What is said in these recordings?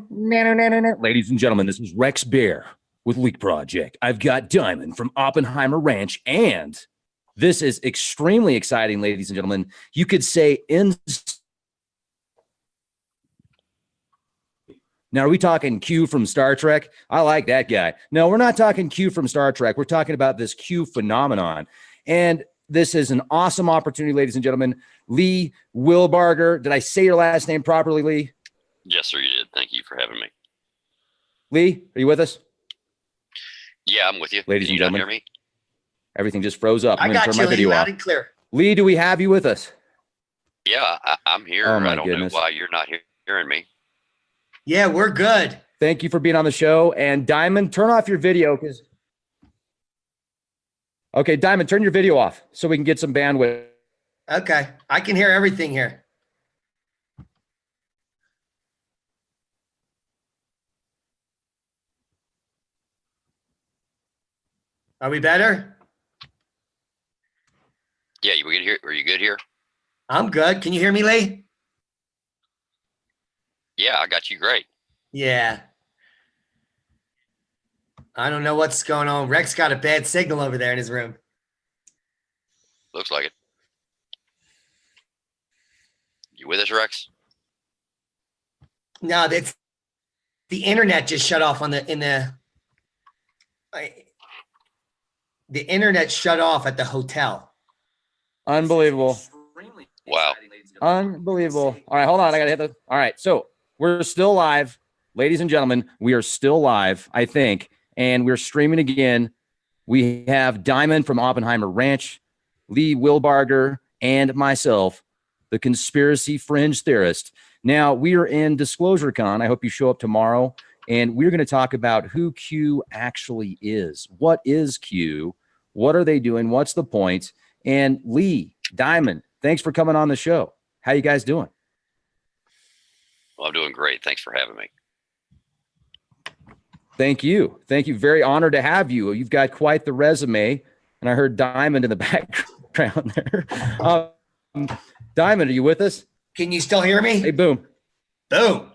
Ladies and gentlemen, this is Rex Bear with Leak Project. I've got Diamond from Oppenheimer Ranch, and this is extremely exciting, ladies and gentlemen. You could say now, are we talking Q from Star Trek? I like that guy. No, we're not talking Q from Star Trek. We're talking about this Q phenomenon. And this is an awesome opportunity, ladies and gentlemen. Lee Wilbarger. Did I say your last name properly, Lee? Yes, sir, you did. Thank you for having me. Lee, are you with us? Yeah, I'm with you. Ladies and gentlemen. Hear me? Everything just froze up. I got you, Lee, loud and clear. Lee, do we have you with us? Yeah, I'm here. Oh, my I don't goodness. know why you're not hearing me. Yeah, we're good. Thank you for being on the show. And Diamond, turn off your video because. Okay, Diamond, turn your video off so we can get some bandwidth. Okay, I can hear everything here. Are we better? Yeah, you good here? Are you good here? I'm good. Can you hear me, Lee? Yeah, I got you great. Yeah. I don't know what's going on. Rex got a bad signal over there in his room. Looks like it. You with us, Rex? No, that's the internet just shut off on the internet shut off at the hotel. Unbelievable. Wow. Unbelievable. All right, hold on. I got to hit the. All right, so we're still live. Ladies and gentlemen, we are still live, I think, and we're streaming again. We have Diamond from Oppenheimer Ranch, Lee Wilbarger, and myself, the conspiracy fringe theorist. Now, we are in Disclosure Con. I hope you show up tomorrow, and we're going to talk about who Q actually is. What is Q? What are they doing? What's the point? And Lee, Diamond, thanks for coming on the show. How you guys doing? Well, I'm doing great. Thanks for having me. Thank you. Thank you. Very honored to have you. You've got quite the resume. And I heard Diamond in the background there. Diamond, are you with us? Can you still hear me? Hey, boom. Boom.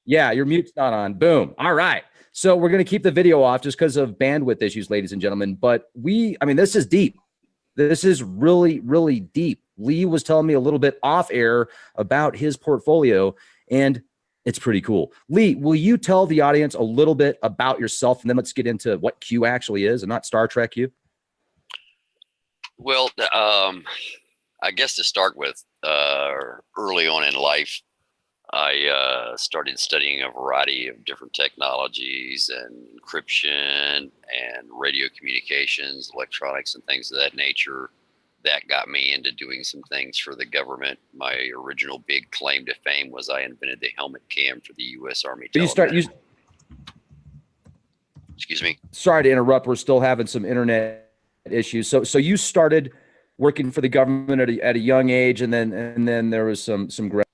Yeah, your mute's not on. Boom. All right. So we're going to keep the video off just because of bandwidth issues, ladies and gentlemen. But this is deep. This is really, really deep. Lee was telling me a little bit off air about his portfolio, and it's pretty cool. Lee, will you tell the audience a little bit about yourself, and then let's get into what Q actually is and not Star Trek Q? Well, I guess to start with, early on in life, I started studying a variety of different technologies and encryption and radio communications, electronics, and things of that nature. That got me into doing some things for the government. My original big claim to fame was I invented the helmet cam for the U.S. Army. Excuse me. Sorry to interrupt. We're still having some internet issues. So you started working for the government at a young age, and then there was some growth.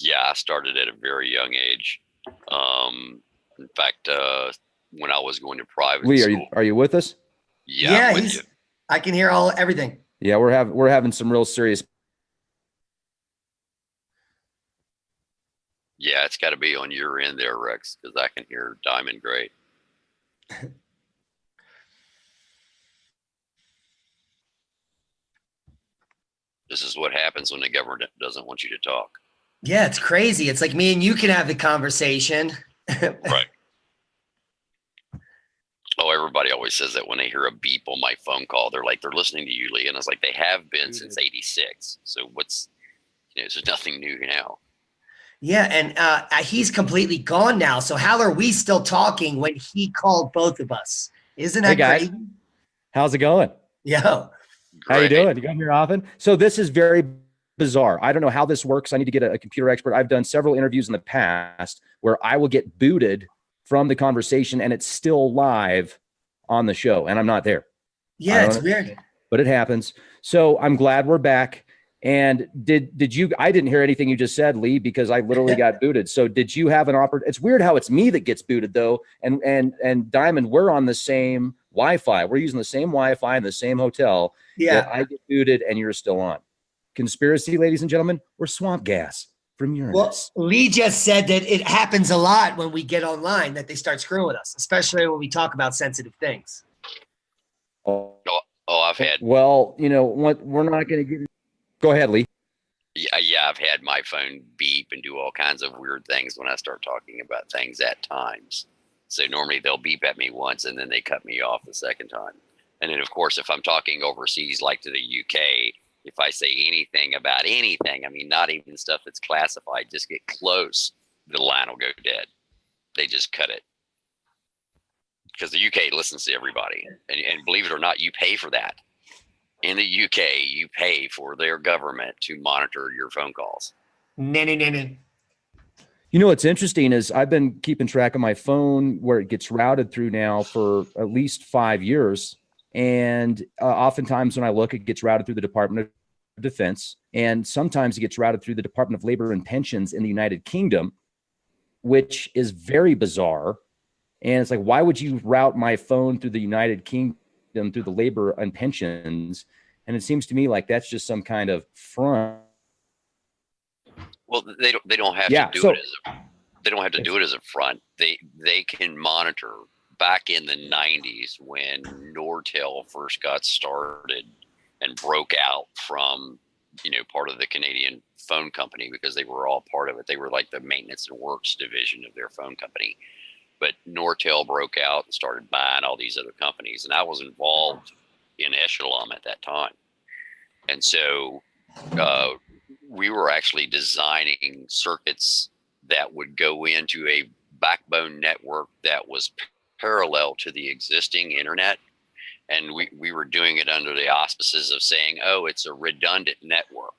Yeah, I started at a very young age. In fact, when I was going to private Lee, school, are you with us? Yeah, I'm with you. I can hear everything. Yeah, we're having some real serious. Yeah, it's got to be on your end there, Rex, because I can hear Diamond great. This is what happens when the government doesn't want you to talk. Yeah, it's crazy. It's like me and you can have the conversation. Right. Oh, everybody always says that when they hear a beep on my phone call, they're listening to you, Lee. And I was like, they have been since '86. So there's nothing new now. Yeah. And he's completely gone now. So how are we still talking when he called both of us? Isn't that guys, crazy? How's it going? Yo. How you doing? You come here often? So this is very bizarre. I don't know how this works. I need to get a computer expert. I've done several interviews in the past where I will get booted from the conversation and it's still live on the show and I'm not there. Yeah, it's weird. But it happens. So I'm glad we're back. And did you, I didn't hear anything you just said, Lee, because I literally got booted. So did you have an opportunity? It's weird how it's me that gets booted though. And Diamond, we're on the same Wi-Fi. We're using the same Wi-Fi in the same hotel. Yeah. I get booted and you're still on. Conspiracy, ladies and gentlemen, we're swamp gas. from Uranus. Well, Lee just said that it happens a lot when we get online that they start screwing us, especially when we talk about sensitive things. Oh, I've had. Well, you know what? We're not going to get. Go ahead, Lee. Yeah, I've had my phone beep and do all kinds of weird things when I start talking about things at times. So normally they'll beep at me once and then they cut me off the second time. And then, of course, if I'm talking overseas, like to the UK, if I say anything about anything, I mean, not even stuff that's classified, just get close, the line will go dead. They just cut it. Because the UK listens to everybody. And believe it or not, you pay for that. In the UK, you pay for their government to monitor your phone calls. No. You know, what's interesting is I've been keeping track of my phone where it gets routed through now for at least 5 years. And oftentimes when I look, it gets routed through the Department of Defense. And sometimes it gets routed through the Department of Labor and Pensions in the United Kingdom, which is very bizarre. And it's like, why would you route my phone through the United Kingdom, through the Labor and Pensions? And it seems to me like that's just some kind of front. Well, they don't have to do it as they don't have to do it as a front. They can monitor. Back in the 90s when Nortel first got started and broke out from, part of the Canadian phone company, because they were all part of it. They were like the maintenance and works division of their phone company. But Nortel broke out and started buying all these other companies. And I was involved in Echelon at that time. And so we were actually designing circuits that would go into a backbone network that was parallel to the existing internet. And we were doing it under the auspices of saying, oh, it's a redundant network.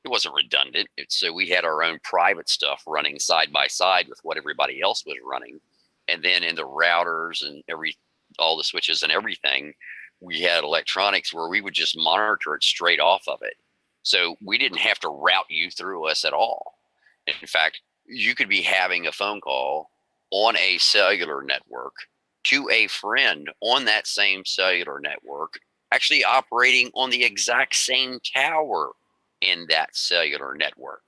It wasn't redundant. So we had our own private stuff running side by side with what everybody else was running. And then in the routers and all the switches and everything, we had electronics where we would just monitor it straight off of it. So we didn't have to route you through us at all. In fact, you could be having a phone call on a cellular network to a friend on that same cellular network, actually operating on the exact same tower in that cellular network.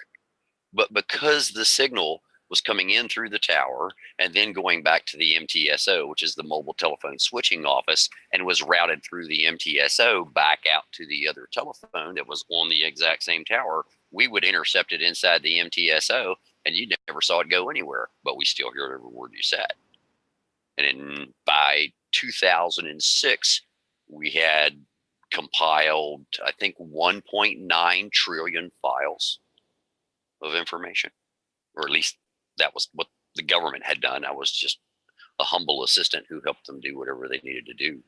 But because the signal was coming in through the tower and then going back to the MTSO, which is the mobile telephone switching office, and was routed through the MTSO back out to the other telephone that was on the exact same tower, we would intercept it inside the MTSO, and you never saw it go anywhere, but we still heard every word you said. And by 2006, we had compiled, I think, 1.9 trillion files of information, or at least that was what the government had done. I was just a humble assistant who helped them do whatever they needed to do.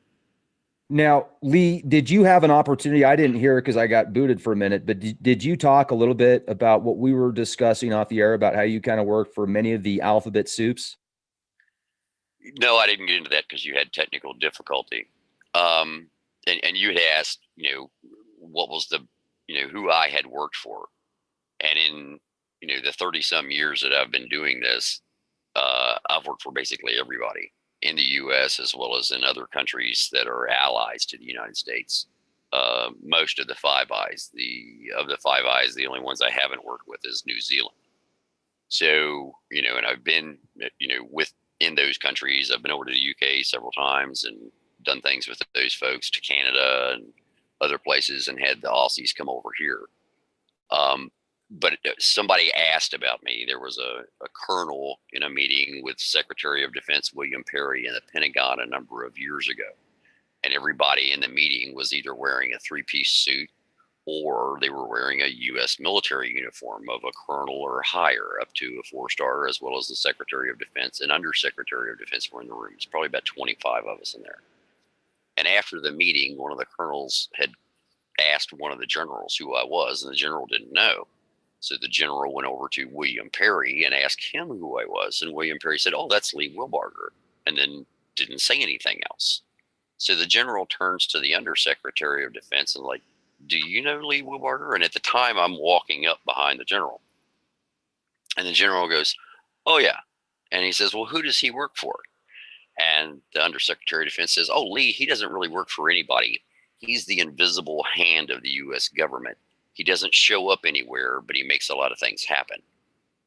Now, Lee, did you have an opportunity? I didn't hear it because I got booted for a minute, but did you talk a little bit about what we were discussing off the air about how you kind of work for many of the alphabet soups? No, I didn't get into that because you had technical difficulty. And you had asked, what was the, who I had worked for. And in, the 30 some years that I've been doing this, I've worked for basically everybody in the U.S. as well as in other countries that are allies to the United States. Most of the Five Eyes, the Five Eyes, the only ones I haven't worked with is New Zealand. So, and I've been, in those countries. I've been over to the UK several times and done things with those folks, to Canada and other places, and had the Aussies come over here. But somebody asked about me. There was a colonel in a meeting with Secretary of Defense William Perry in the Pentagon a number of years ago. And everybody in the meeting was either wearing a three-piece suit or they were wearing a U.S. military uniform of a colonel or higher up to a 4-star, as well as the Secretary of Defense and Undersecretary of Defense were in the room. It's probably about 25 of us in there. And after the meeting, one of the colonels had asked one of the generals who I was, and the general didn't know. So the general went over to William Perry and asked him who I was. And William Perry said, "Oh, that's Lee Wilbarger," and then didn't say anything else. So the general turns to the Undersecretary of Defense and like, "Do you know Lee Wilbarger?" And at the time, I'm walking up behind the general. And the general goes, "Oh, yeah." And he says, "Well, who does he work for?" And the Undersecretary of Defense says, "Oh, Lee, he doesn't really work for anybody. He's the invisible hand of the U.S. government. He doesn't show up anywhere, but he makes a lot of things happen.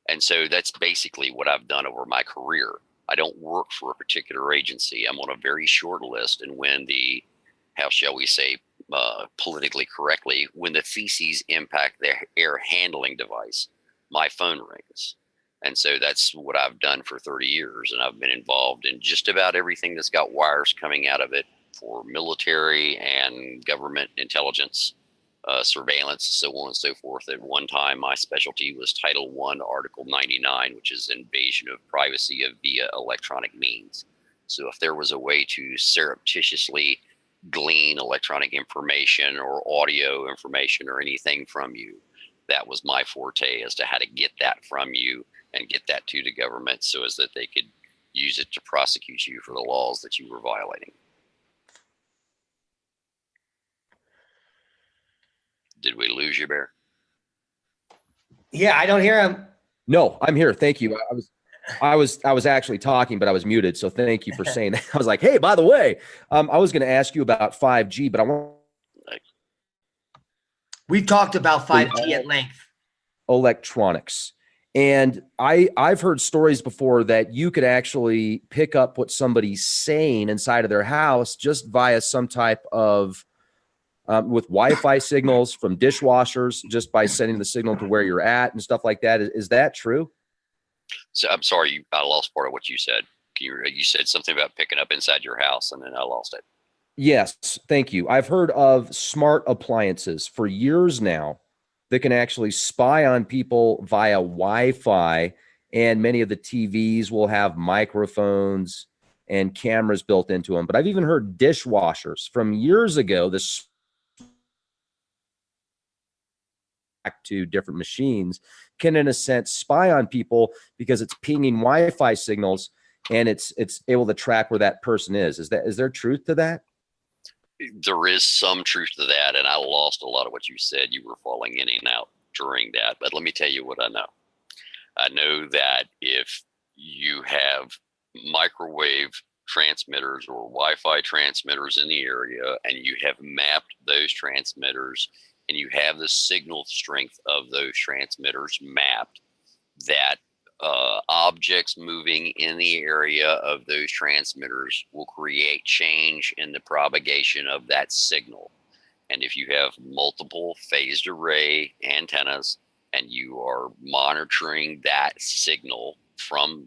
And so that's basically what I've done over my career. I don't work for a particular agency. I'm on a very short list. And when the, how shall we say, politically correctly, when the feces impact the air handling device, my phone rings. And so that's what I've done for 30 years. And I've been involved in just about everything that's got wires coming out of it for military and government intelligence, surveillance, so on and so forth. At one time, my specialty was Title I, Article 99, which is invasion of privacy via electronic means. So if there was a way to surreptitiously glean electronic information or audio information or anything from you, that was my forte, as to how to get that from you and get that to the government so as that they could use it to prosecute you for the laws that you were violating. Did we lose you, Bear? Yeah, I don't hear him. No, I'm here. Thank you. I was actually talking, but I was muted. So thank you for saying that. I was like, hey, by the way, I was going to ask you about 5G, but I want. We've talked about 5G at length. Electronics. And I've heard stories before that you could actually pick up what somebody's saying inside of their house just via some type of with Wi-Fi signals from dishwashers, just by sending the signal to where you're at and stuff like that. Is that true? So I'm sorry, I lost part of what you said. You said something about picking up inside your house, and then I lost it. Yes, thank you. I've heard of smart appliances for years now that can actually spy on people via Wi-Fi, and many of the TVs will have microphones and cameras built into them. But I've even heard dishwashers from years ago, this to different machines, can in a sense spy on people because it's pinging Wi-Fi signals and it's able to track where that person is. Is there truth to that? There is some truth to that, and I lost a lot of what you said. You were falling in and out during that, but let me tell you what I know. I know that if you have microwave transmitters or Wi-Fi transmitters in the area, and you have mapped those transmitters, and you have the signal strength of those transmitters mapped, that objects moving in the area of those transmitters will create change in the propagation of that signal. And if you have multiple phased array antennas and you are monitoring that signal from,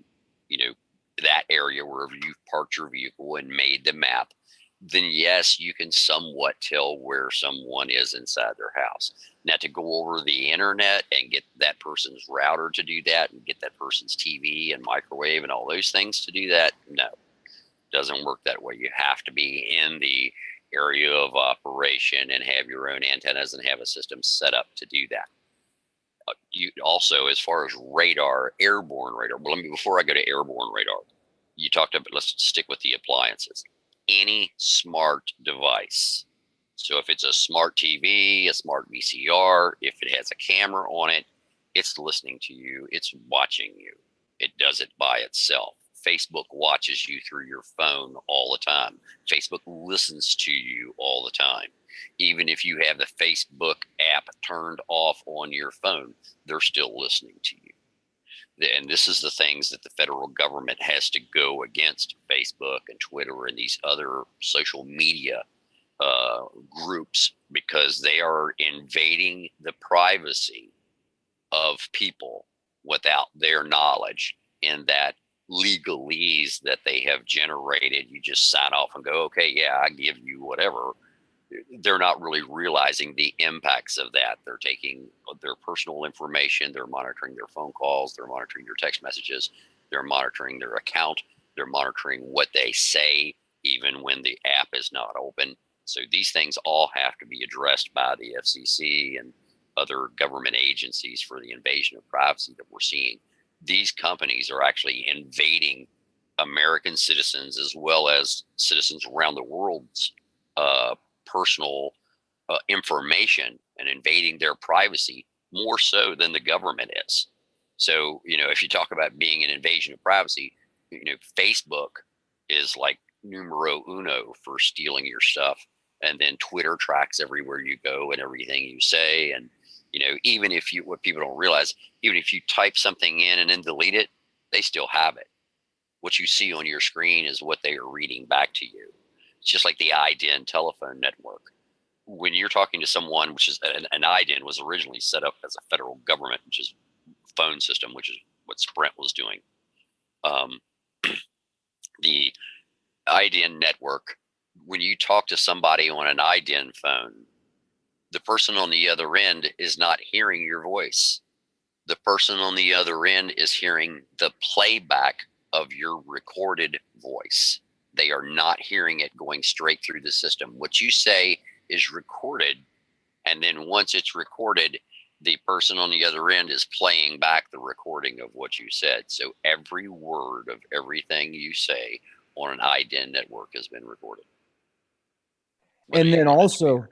that area wherever you've parked your vehicle and made the map, then yes, you can somewhat tell where someone is inside their house. Now, to go over the internet and get that person's router to do that and get that person's TV and microwave and all those things to do that, no, doesn't work that way. You have to be in the area of operation and have your own antennas and have a system set up to do that. You also, as far as radar, airborne radar, well, before I go to airborne radar, you talked about, let's stick with the appliances. Any smart device. So if it's a smart TV, a smart VCR, if it has a camera on it, it's listening to you, it's watching you. It does it by itself. Facebook watches you through your phone all the time. Facebook listens to you all the time. Even if you have the Facebook app turned off on your phone, they're still listening to you. And this is the things that the federal government has to go against Facebook and Twitter and these other social media groups, because they are invading the privacy of people without their knowledge, in that legalese that they have generated. You just sign off and go, okay, yeah, I give you whatever. They're not really realizing the impacts of that. They're taking their personal information, they're monitoring their phone calls, they're monitoring their text messages, they're monitoring their account, they're monitoring what they say, even when the app is not open. So these things all have to be addressed by the FCC and other government agencies for the invasion of privacy that we're seeing. These companies are actually invading American citizens as well as citizens around the world's personal information, and invading their privacy more so than the government is. So, if you talk about being an invasion of privacy, Facebook is like numero uno for stealing your stuff. And then Twitter tracks everywhere you go and everything you say. And Even if what people don't realize, even if you type something in and then delete it, they still have it. What you see on your screen is what they are reading back to you. It's just like the IDEN telephone network. When you're talking to someone, which is an IDEN was originally set up as a federal government, which is phone system, which is what Sprint was doing. The IDEN network, when you talk to somebody on an IDEN phone, the person on the other end is not hearing your voice. The person on the other end is hearing the playback of your recorded voice. They are not hearing it going straight through the system. What you say is recorded, and then once it's recorded, the person on the other end is playing back the recording of what you said. So every word of everything you say on an IDEN network has been recorded. And then also,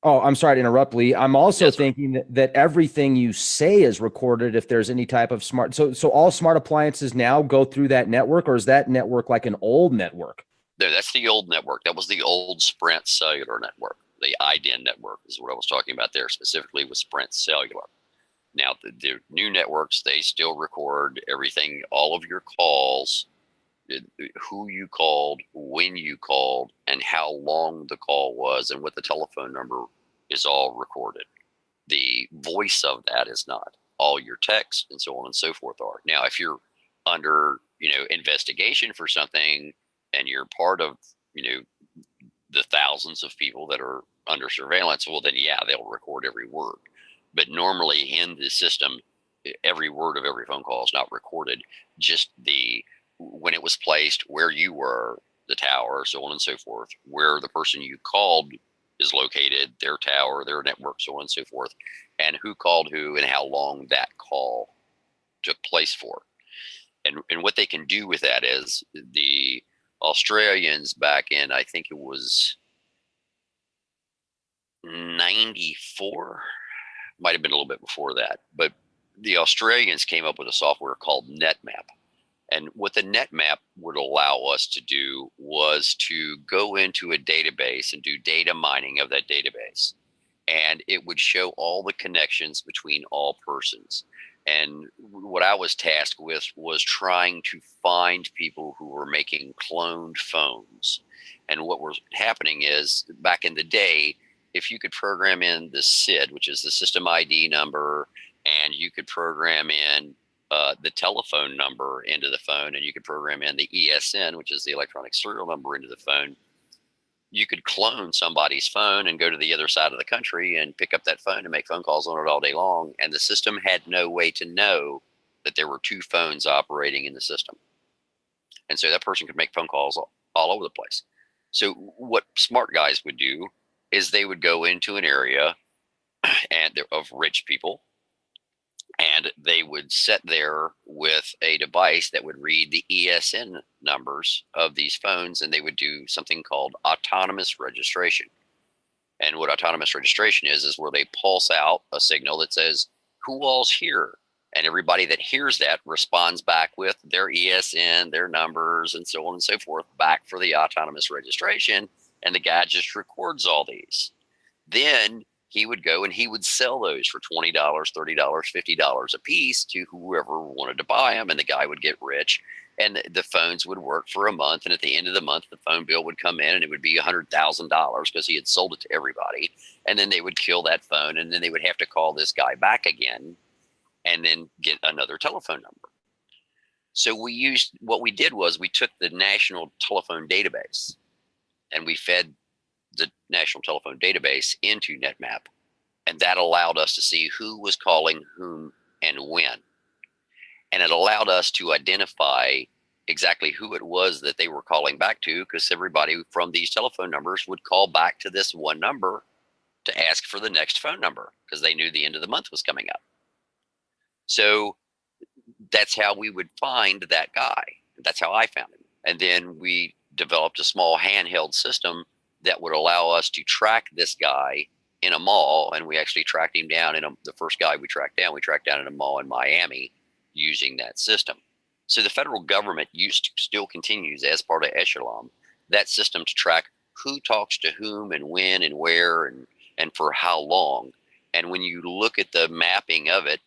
oh, I'm sorry to interrupt, Lee. I'm also thinking that everything you say is recorded if there's any type of smart. So all smart appliances now go through that network, or is that network like an old network? No, that's the old network. That was the old Sprint cellular network. The IDEN network is what I was talking about there, specifically with Sprint cellular. Now, the new networks, they still record everything, all of your calls, who you called, when you called, and how long the call was, and what the telephone number is all recorded. The voice of that is not. All your texts and so on and so forth are. Now, if you're under, investigation for something and you're part of, the thousands of people that are under surveillance, well, then, yeah, they'll record every word. But normally in the system, every word of every phone call is not recorded. Just when it was placed, where you were, the tower, so on and so forth, where the person you called is located, their tower, their network, so on and so forth, and who called who and how long that call took place for. And what they can do with that is the Australians back in, I think it was 94, might have been a little bit before that, but the Australians came up with a software called NetMap. And what the NetMap would allow us to do was to go into a database and do data mining of that database. And it would show all the connections between all persons. And what I was tasked with was trying to find people who were making cloned phones. And what was happening is, back in the day, if you could program in the SID, which is the system ID number, and you could program in the telephone number into the phone, and you could program in the ESN, which is the electronic serial number, into the phone, you could clone somebody's phone and go to the other side of the country and pick up that phone and make phone calls on it all day long. And the system had no way to know that there were two phones operating in the system. And so that person could make phone calls all over the place. So what smart guys would do is they would go into an area of rich people, and they would sit there with a device that would read the ESN numbers of these phones, and they would do something called autonomous registration. And what autonomous registration is where they pulse out a signal that says, who all's here? And everybody that hears that responds back with their ESN, their numbers, and so on and so forth, back for the autonomous registration. And the guy just records all these. Then he would go and he would sell those for $20, $30, $50 a piece to whoever wanted to buy them. And the guy would get rich, and the phones would work for a month. And at the end of the month, the phone bill would come in and it would be $100,000 because he had sold it to everybody. And then they would kill that phone, and then they would have to call this guy back again and then get another telephone number. So what we did was we took the national telephone database and we fed the national telephone database into NetMap, and that allowed us to see who was calling whom and when. And it allowed us to identify exactly who it was that they were calling back to, because everybody from these telephone numbers would call back to this one number to ask for the next phone number because they knew the end of the month was coming up. So that's how we would find that guy. That's how I found him. And then we developed a small handheld system that would allow us to track this guy in a mall. And we actually tracked him down the first guy we tracked down in a mall in Miami using that system. So the federal government still continues as part of Echelon, that system to track who talks to whom and when and where and for how long. And when you look at the mapping of it,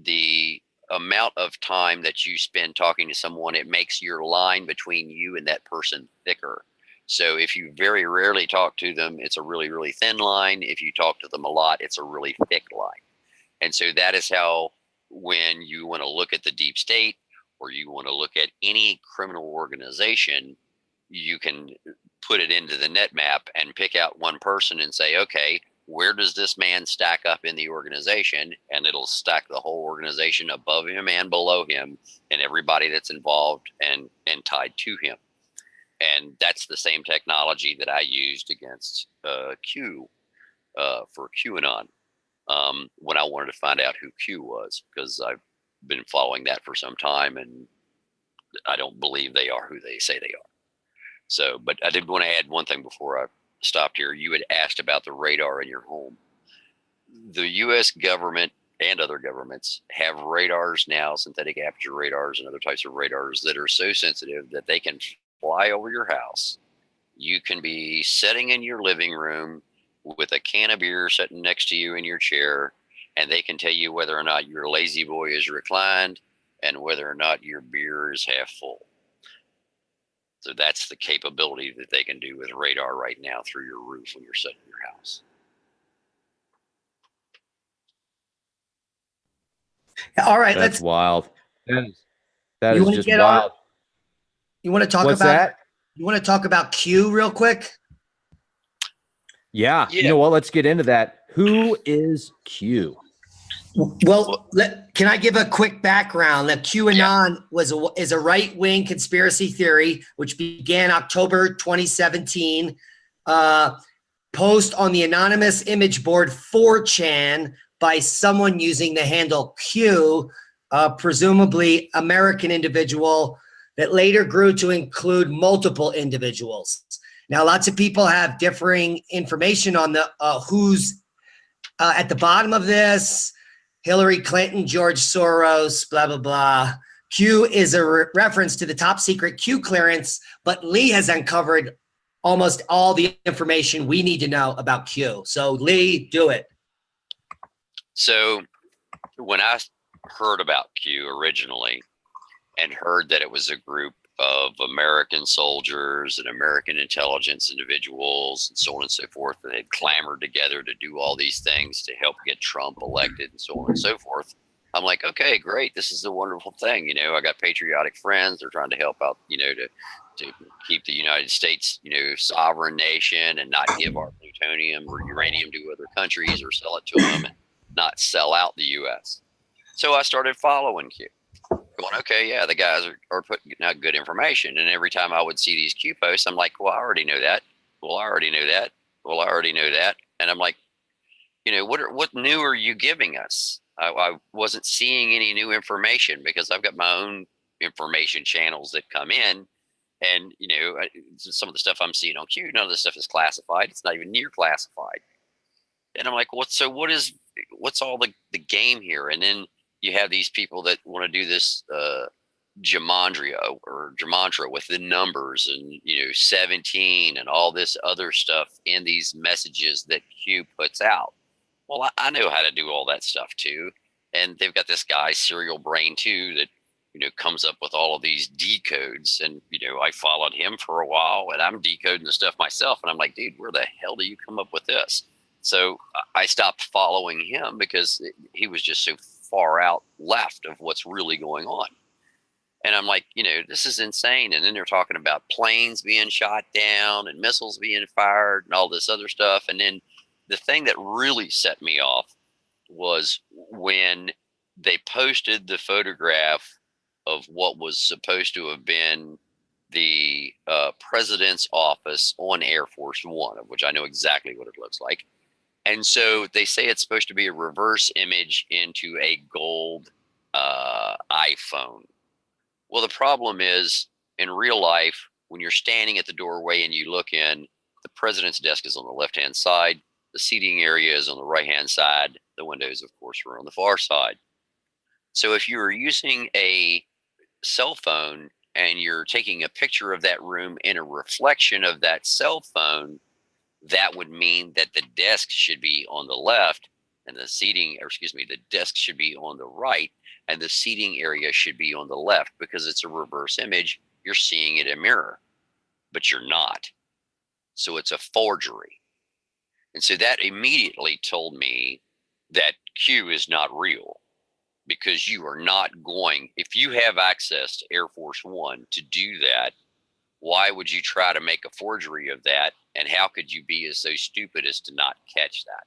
the amount of time that you spend talking to someone, it makes your line between you and that person thicker. So if you very rarely talk to them, it's a really, really thin line. If you talk to them a lot, it's a really thick line. And so that is how, when you want to look at the deep state, or you want to look at any criminal organization, you can put it into the net map and pick out one person and say, okay, where does this man stack up in the organization? And it'll stack the whole organization above him and below him, and everybody that's involved and tied to him. And that's the same technology that I used against Q for QAnon when I wanted to find out who Q was, because I've been following that for some time, and I don't believe they are who they say they are. So, but I did want to add one thing before I stopped here. You had asked about the radar in your home. The U.S. government and other governments have radars now, synthetic aperture radars and other types of radars that are so sensitive that they can fly over your house. You can be sitting in your living room with a can of beer sitting next to you in your chair, and they can tell you whether or not your lazy boy is reclined and whether or not your beer is half full. So that's the capability that they can do with radar right now through your roof when you're sitting in your house. All right, That's wild. That You is wanna just get on- wild. you want to talk What's about that? you want to talk about Q real quick? Yeah. Yeah. You know what? Let's get into that. Who is Q? Well, can I give a quick background? That QAnon is a right-wing conspiracy theory which began October 2017. Post on the anonymous image board 4chan by someone using the handle Q, presumably American individual that later grew to include multiple individuals. Now, lots of people have differing information on the who's at the bottom of this. Hillary Clinton, George Soros, blah, blah, blah. Q is a reference to the top secret Q clearance, but Lee has uncovered almost all the information we need to know about Q. So Lee, do it. So when I heard about Q originally and heard that it was a group of American soldiers and American intelligence individuals and so on and so forth that had clamored together to do all these things to help get Trump elected and so on and so forth, I'm like, okay, great. This is a wonderful thing. You know, I got patriotic friends. They're trying to help out, you know, to keep the United States, you know, sovereign nation and not give our plutonium or uranium to other countries or sell it to them and not sell out the U.S. So I started following Q. Going, okay, yeah, the guys are putting out good information. And every time I would see these Q posts, I'm like, well, I already know that. Well, I already know that. Well, I already know that. And I'm like, you know, what new are you giving us? I wasn't seeing any new information because I've got my own information channels that come in. And, you know, some of the stuff I'm seeing on Q, none of this stuff is classified. It's not even near classified. And I'm like, what's all the game here? And then you have these people that want to do this gematria with the numbers and, you know, 17 and all this other stuff in these messages that Q puts out. Well, I know how to do all that stuff too. And they've got this guy, Serial Brain too, that, you know, comes up with all of these decodes. And, you know, I followed him for a while and I'm decoding the stuff myself. And I'm like, dude, where the hell do you come up with this? So I stopped following him because he was just so far out left of what's really going on. And I'm like, you know, this is insane. And then they're talking about planes being shot down and missiles being fired and all this other stuff. And then the thing that really set me off was when they posted the photograph of what was supposed to have been the president's office on Air Force One, of which I know exactly what it looks like. And so they say it's supposed to be a reverse image into a gold iPhone. Well, the problem is in real life, when you're standing at the doorway and you look in, the president's desk is on the left-hand side. The seating area is on the right-hand side. The windows, of course, were on the far side. So if you were using a cell phone and you're taking a picture of that room in a reflection of that cell phone, that would mean that the desk should be on the left and the seating, or excuse me, the desk should be on the right, and the seating area should be on the left, because it's a reverse image. You're seeing it in a mirror, but you're not. So it's a forgery. And so that immediately told me that Q is not real, because you are not going, if you have access to Air Force One to do that, why would you try to make a forgery of that? And how could you be so stupid as to not catch that?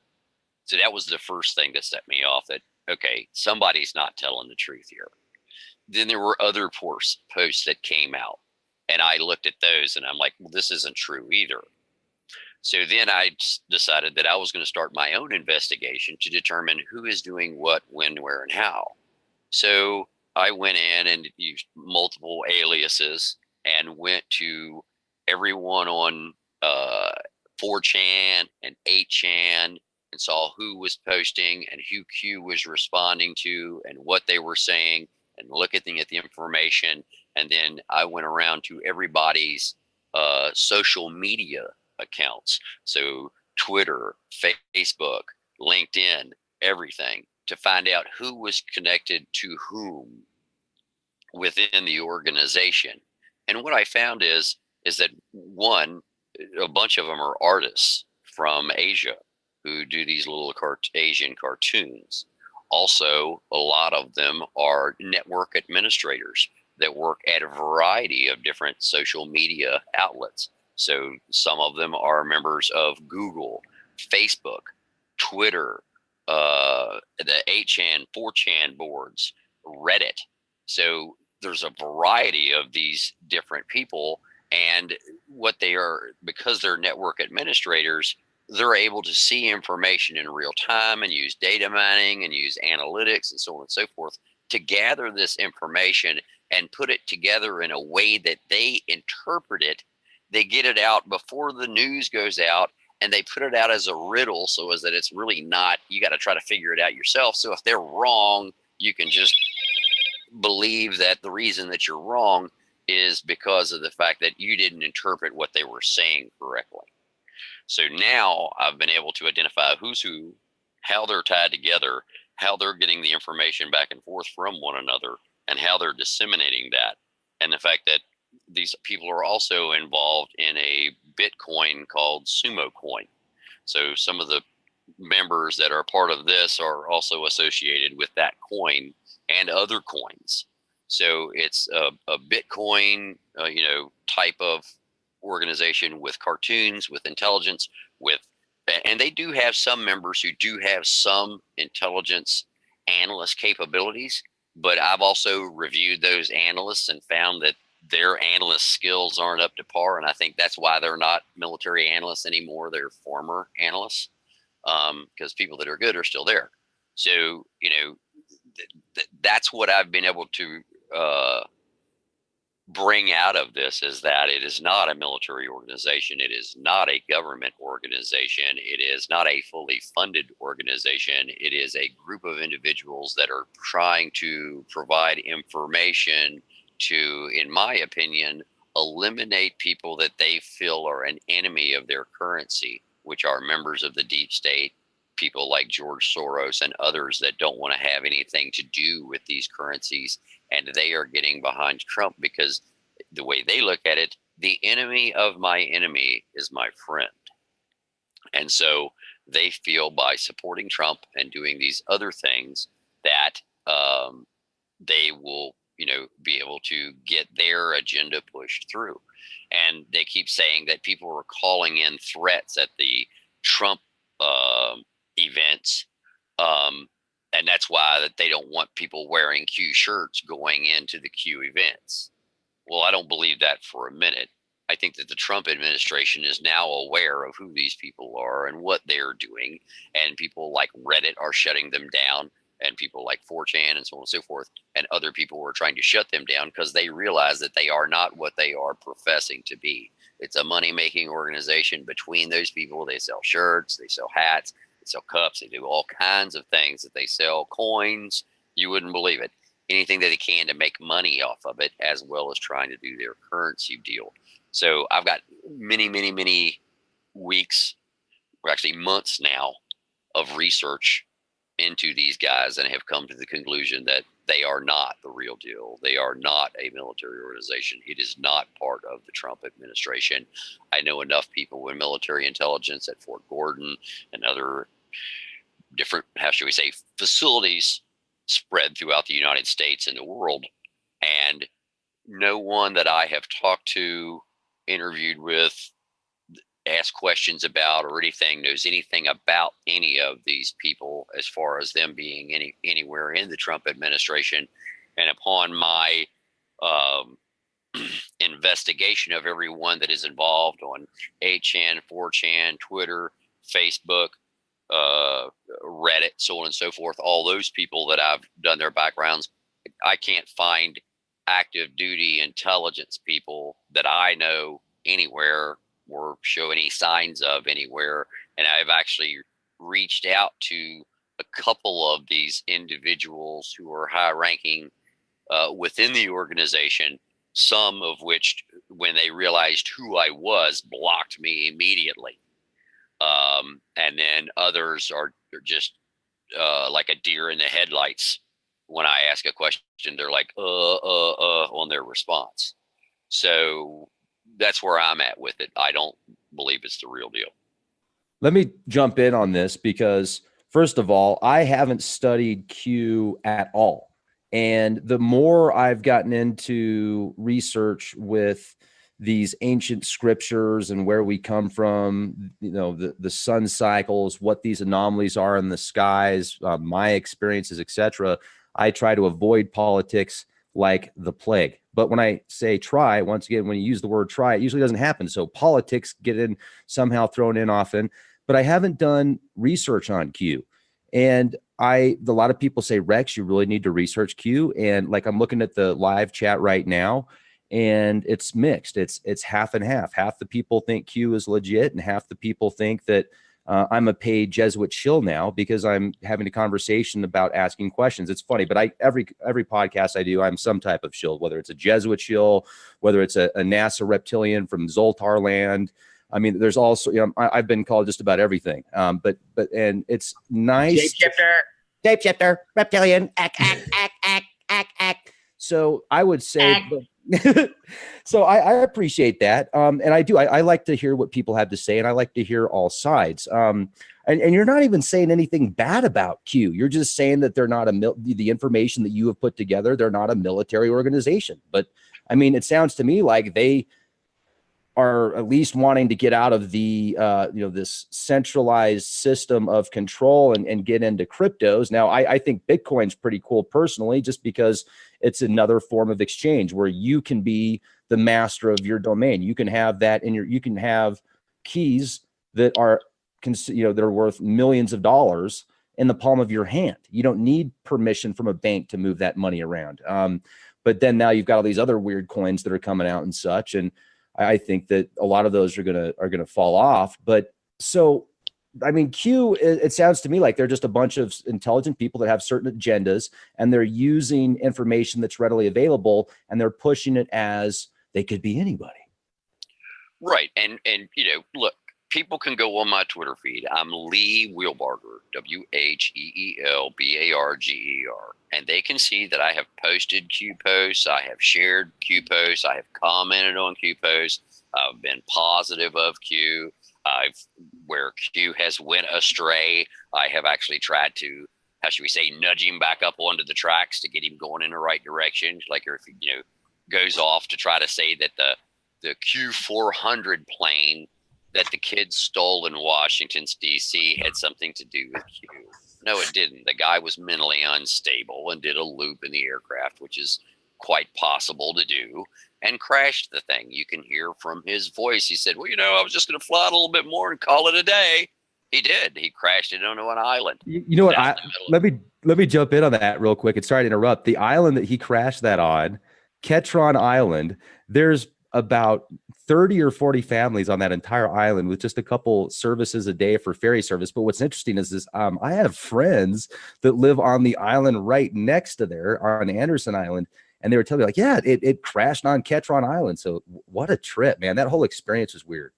So that was the first thing that set me off, that, okay, somebody's not telling the truth here. Then there were other posts that came out, and I looked at those and I'm like, well, this isn't true either. So then I decided that I was going to start my own investigation to determine who is doing what, when, where, and how. So I went in and used multiple aliases and went to everyone on 4chan and 8chan and saw who was posting and who Q was responding to and what they were saying, and looking at the information. And then I went around to everybody's social media accounts. So Twitter, Facebook, LinkedIn, everything, to find out who was connected to whom within the organization. And what I found is that, one, a bunch of them are artists from Asia who do these little Asian cartoons. Also, a lot of them are network administrators that work at a variety of different social media outlets. So some of them are members of Google, Facebook, Twitter, the 8chan, 4chan boards, Reddit. So there's a variety of these different people, and what they are, because they're network administrators, they're able to see information in real time and use data mining and use analytics and so on and so forth to gather this information and put it together in a way that they interpret it. They get it out before the news goes out, and they put it out as a riddle, so as that it's really not, you got to try to figure it out yourself. So if they're wrong, you can just believe that the reason that you're wrong is because of the fact that you didn't interpret what they were saying correctly. So now I've been able to identify who's who, how they're tied together, how they're getting the information back and forth from one another, and how they're disseminating that. And the fact that these people are also involved in a Bitcoin called Sumo Coin. So some of the members that are part of this are also associated with that coin and other coins. So it's a Bitcoin, type of organization with cartoons, with intelligence, and they do have some members who do have some intelligence analyst capabilities, but I've also reviewed those analysts and found that their analyst skills aren't up to par. And I think that's why they're not military analysts anymore. They're former analysts, because people that are good are still there. So, that's what I've been able to bring out of this, is that it is not a military organization. It is not a government organization. It is not a fully funded organization. It is a group of individuals that are trying to provide information to, in my opinion, eliminate people that they feel are an enemy of their currency, which are members of the deep state, people like George Soros and others that don't want to have anything to do with these currencies. And they are getting behind Trump because the way they look at it, the enemy of my enemy is my friend. And so they feel by supporting Trump and doing these other things that they will, be able to get their agenda pushed through. And they keep saying that people are calling in threats at the Trump events. And that's why that they don't want people wearing Q shirts going into the Q events. Well, I don't believe that for a minute. I think that the Trump administration is now aware of who these people are and what they're doing. And people like Reddit are shutting them down, and people like 4chan and so on and so forth. And other people are trying to shut them down because they realize that they are not what they are professing to be. It's a money-making organization between those people. They sell shirts, they sell hats, they sell cups, they do all kinds of things. That they sell coins, you wouldn't believe it. Anything that they can to make money off of it, as well as trying to do their currency deal. So I've got many, many, many weeks, or actually months now, of research into these guys and have come to the conclusion that they are not the real deal. They are not a military organization. It is not part of the Trump administration. I know enough people in military intelligence at Fort Gordon and other different, how should we say, facilities spread throughout the United States and the world. And no one that I have talked to, interviewed with, asked questions about, or anything knows anything about any of these people as far as them being anywhere in the Trump administration. And upon my investigation of everyone that is involved on 8chan, 4chan, Twitter, Facebook, Reddit, so on and so forth, all those people that I've done their backgrounds, I can't find active duty intelligence people that I know anywhere or show any signs of anywhere. And I've actually reached out to a couple of these individuals who are high ranking within the organization, some of which, when they realized who I was, blocked me immediately. And then others are just like a deer in the headlights. When I ask a question, they're like, on their response. So that's where I'm at with it. I don't believe it's the real deal. Let me jump in on this because, first of all, I haven't studied Q at all. And the more I've gotten into research with these ancient scriptures and where we come from, you know, the sun cycles, what these anomalies are in the skies, my experiences, etc., I try to avoid politics like the plague. But when I say try, once again, when you use the word try, it usually doesn't happen. So politics get in somehow thrown in often, but I haven't done research on Q. And a lot of people say, Rex, you really need to research Q. And like, I'm looking at the live chat right now, and it's mixed. It's half and half. Half the people think Q is legit, and half the people think that I'm a paid Jesuit shill now because I'm having a conversation about asking questions. It's funny, but every podcast I do, I'm some type of shill, whether it's a Jesuit shill, whether it's a NASA reptilian from Zoltar land. I mean, there's also, you know, I've been called just about everything. But it's nice. Shapeshifter, reptilian, ack. So I would say, so I appreciate that. And I like to hear what people have to say, and I like to hear all sides. And you're not even saying anything bad about Q. You're just saying that they're not the information that you have put together, they're not a military organization. But I mean, it sounds to me like they are at least wanting to get out of the, this centralized system of control and get into cryptos. Now, I think Bitcoin's pretty cool personally, just because it's another form of exchange where you can be the master of your domain. You can have that you can have keys that are, they're worth millions of dollars in the palm of your hand. You don't need permission from a bank to move that money around. But then now you've got all these other weird coins that are coming out and such. And I think that a lot of those are gonna fall off. But so, I mean, Q, it sounds to me like they're just a bunch of intelligent people that have certain agendas, and they're using information that's readily available, and they're pushing it as they could be anybody. Right. And look, people can go on my Twitter feed. I'm Lee Wheelbarger, WHEELBARGER. And they can see that I have posted Q posts. I have shared Q posts. I have commented on Q posts. I've been positive of Q. Where Q has went astray, I have actually tried to, how should we say, nudge him back up onto the tracks to get him going in the right direction. Like if he, goes off to try to say that the Q400 plane that the kids stole in Washington, D.C. had something to do with Q. No, it didn't. The guy was mentally unstable and did a loop in the aircraft, which is quite possible to do, and crashed the thing. You can hear from his voice. He said, well, I was just going to fly it a little bit more and call it a day. He did. He crashed it onto an island. You know what? Let me jump in on that real quick. And sorry to interrupt. The island that he crashed that on, Ketron Island, there's about 30 or 40 families on that entire island with just a couple services a day for ferry service. But what's interesting is I have friends that live on the island right next to there on Anderson Island. And they were telling me like, yeah, it crashed on Ketron Island. So what a trip, man. That whole experience was weird.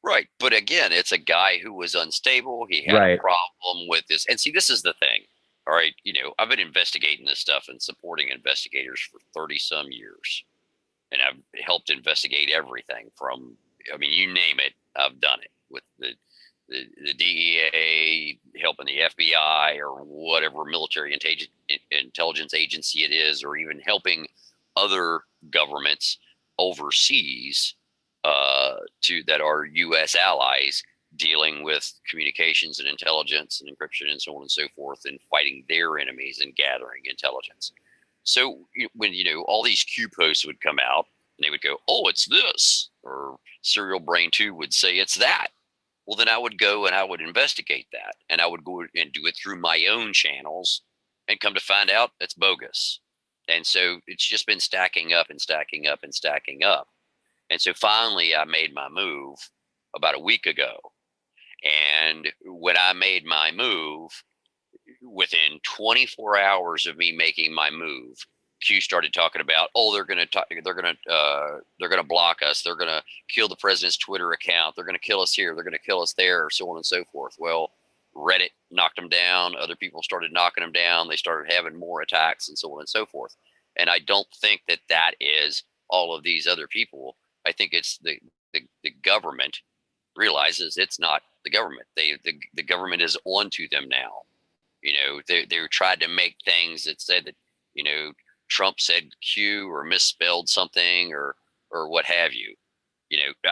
Right. But again, it's a guy who was unstable. He had Right. a problem with this. And see, this is the thing. All right. I've been investigating this stuff and supporting investigators for 30 some years. And I've helped investigate everything from, I mean, you name it, I've done it with the DEA, helping the FBI or whatever military intelligence agency it is, or even helping other governments overseas that are U.S. allies dealing with communications and intelligence and encryption and so on and so forth, and fighting their enemies and gathering intelligence. So when all these Q posts would come out and they would go, "Oh, it's this," or Serial Brain 2 would say it's that. Well, then I would go and I would investigate that, and I would go and do it through my own channels, and come to find out it's bogus. And so it's just been stacking up and stacking up and stacking up. And so finally I made my move about a week ago. And when I made my move, within 24 hours of me making my move, Q started talking about, oh, they're going to block us. They're going to kill the president's Twitter account. They're going to kill us here. They're going to kill us there, so on and so forth. Well, Reddit knocked them down. Other people started knocking them down. They started having more attacks and so on and so forth. And I don't think that is all of these other people. I think it's the government realizes it's not the government. The government is onto them now. They tried to make things that said that, Trump said Q or misspelled something or what have you.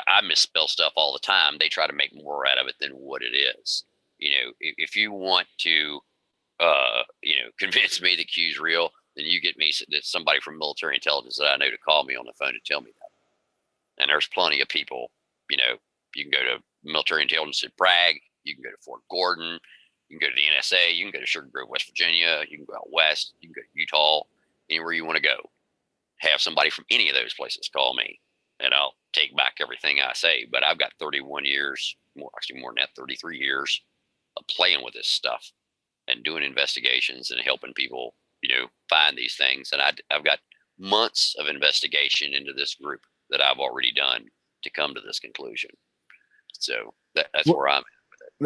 I misspell stuff all the time. They try to make more out of it than what it is. If you want to, convince me that Q's real, then you get me somebody from military intelligence that I know to call me on the phone to tell me that. And there's plenty of people, you can go to military intelligence at Bragg, you can go to Fort Gordon, you can go to the NSA, you can go to Sugar Grove, West Virginia, you can go out west, you can go to Utah, anywhere you want to go. Have somebody from any of those places call me, and I'll take back everything I say. But I've got 31 years, more than that, 33 years of playing with this stuff and doing investigations and helping people, find these things. And I've got months of investigation into this group that I've already done to come to this conclusion. So that's where I'm at.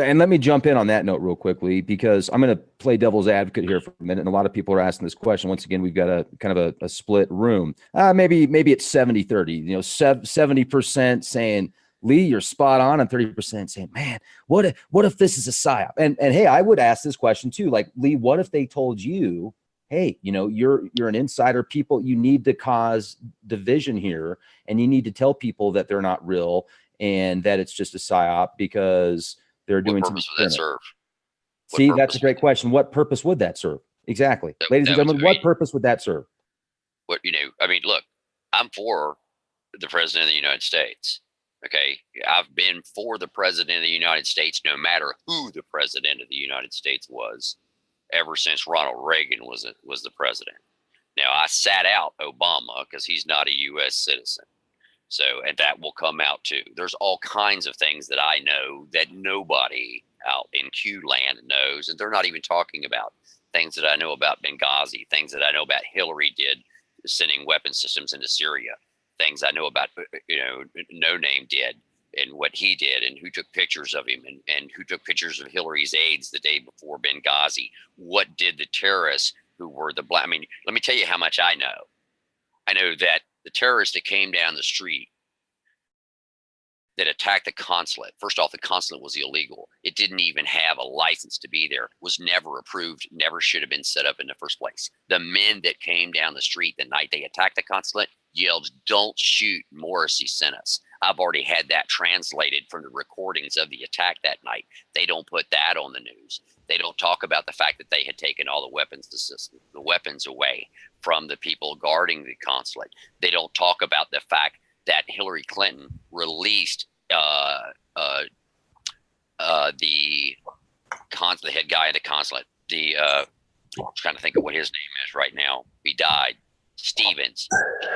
And let me jump in on that note real quickly, because I'm going to play devil's advocate here for a minute. And a lot of people are asking this question. Once again, we've got a kind of a split room. Maybe it's 70-30, 70% saying, Lee, you're spot on, and 30% saying, man, what if this is a psyop? And hey, I would ask this question too. Like, Lee, what if they told you, hey, you're an insider, people, you need to cause division here, and you need to tell people that they're not real and that it's just a psyop because they're doing something. What purpose would that serve? See, that's a great question. What purpose would that serve? Exactly. Ladies and gentlemen, what purpose would that serve? Look, I'm for the president of the United States. Okay. I've been for the president of the United States, no matter who the president of the United States was, ever since Ronald Reagan was the president. Now, I sat out Obama because he's not a U.S. citizen. So, and that will come out too. There's all kinds of things that I know that nobody out in Q land knows. And they're not even talking about things that I know about Benghazi, things that I know about Hillary did, sending weapon systems into Syria, things I know about, No Name did and what he did and who took pictures of him and who took pictures of Hillary's aides the day before Benghazi. What did the terrorists who were let me tell you how much I know. I know that the terrorists that came down the street that attacked the consulate, first off, the consulate was illegal. It didn't even have a license to be there, was never approved, never should have been set up in the first place. The men that came down the street the night they attacked the consulate yelled, "Don't shoot, Morrissey sent us." I've already had that translated from the recordings of the attack that night. They don't put that on the news. They don't talk about the fact that they had taken all the weapons away from the people guarding the consulate. They don't talk about the fact that Hillary Clinton released the head guy in the consulate. I'm trying to think of what his name is right now. He died. Stevens.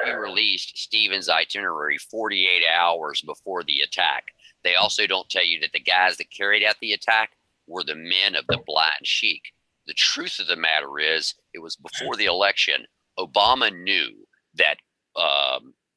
She released Stevens' itinerary 48 hours before the attack. They also don't tell you that the guys that carried out the attack were the men of the Blind Sheik. The truth of the matter is, it was before the election. Obama knew that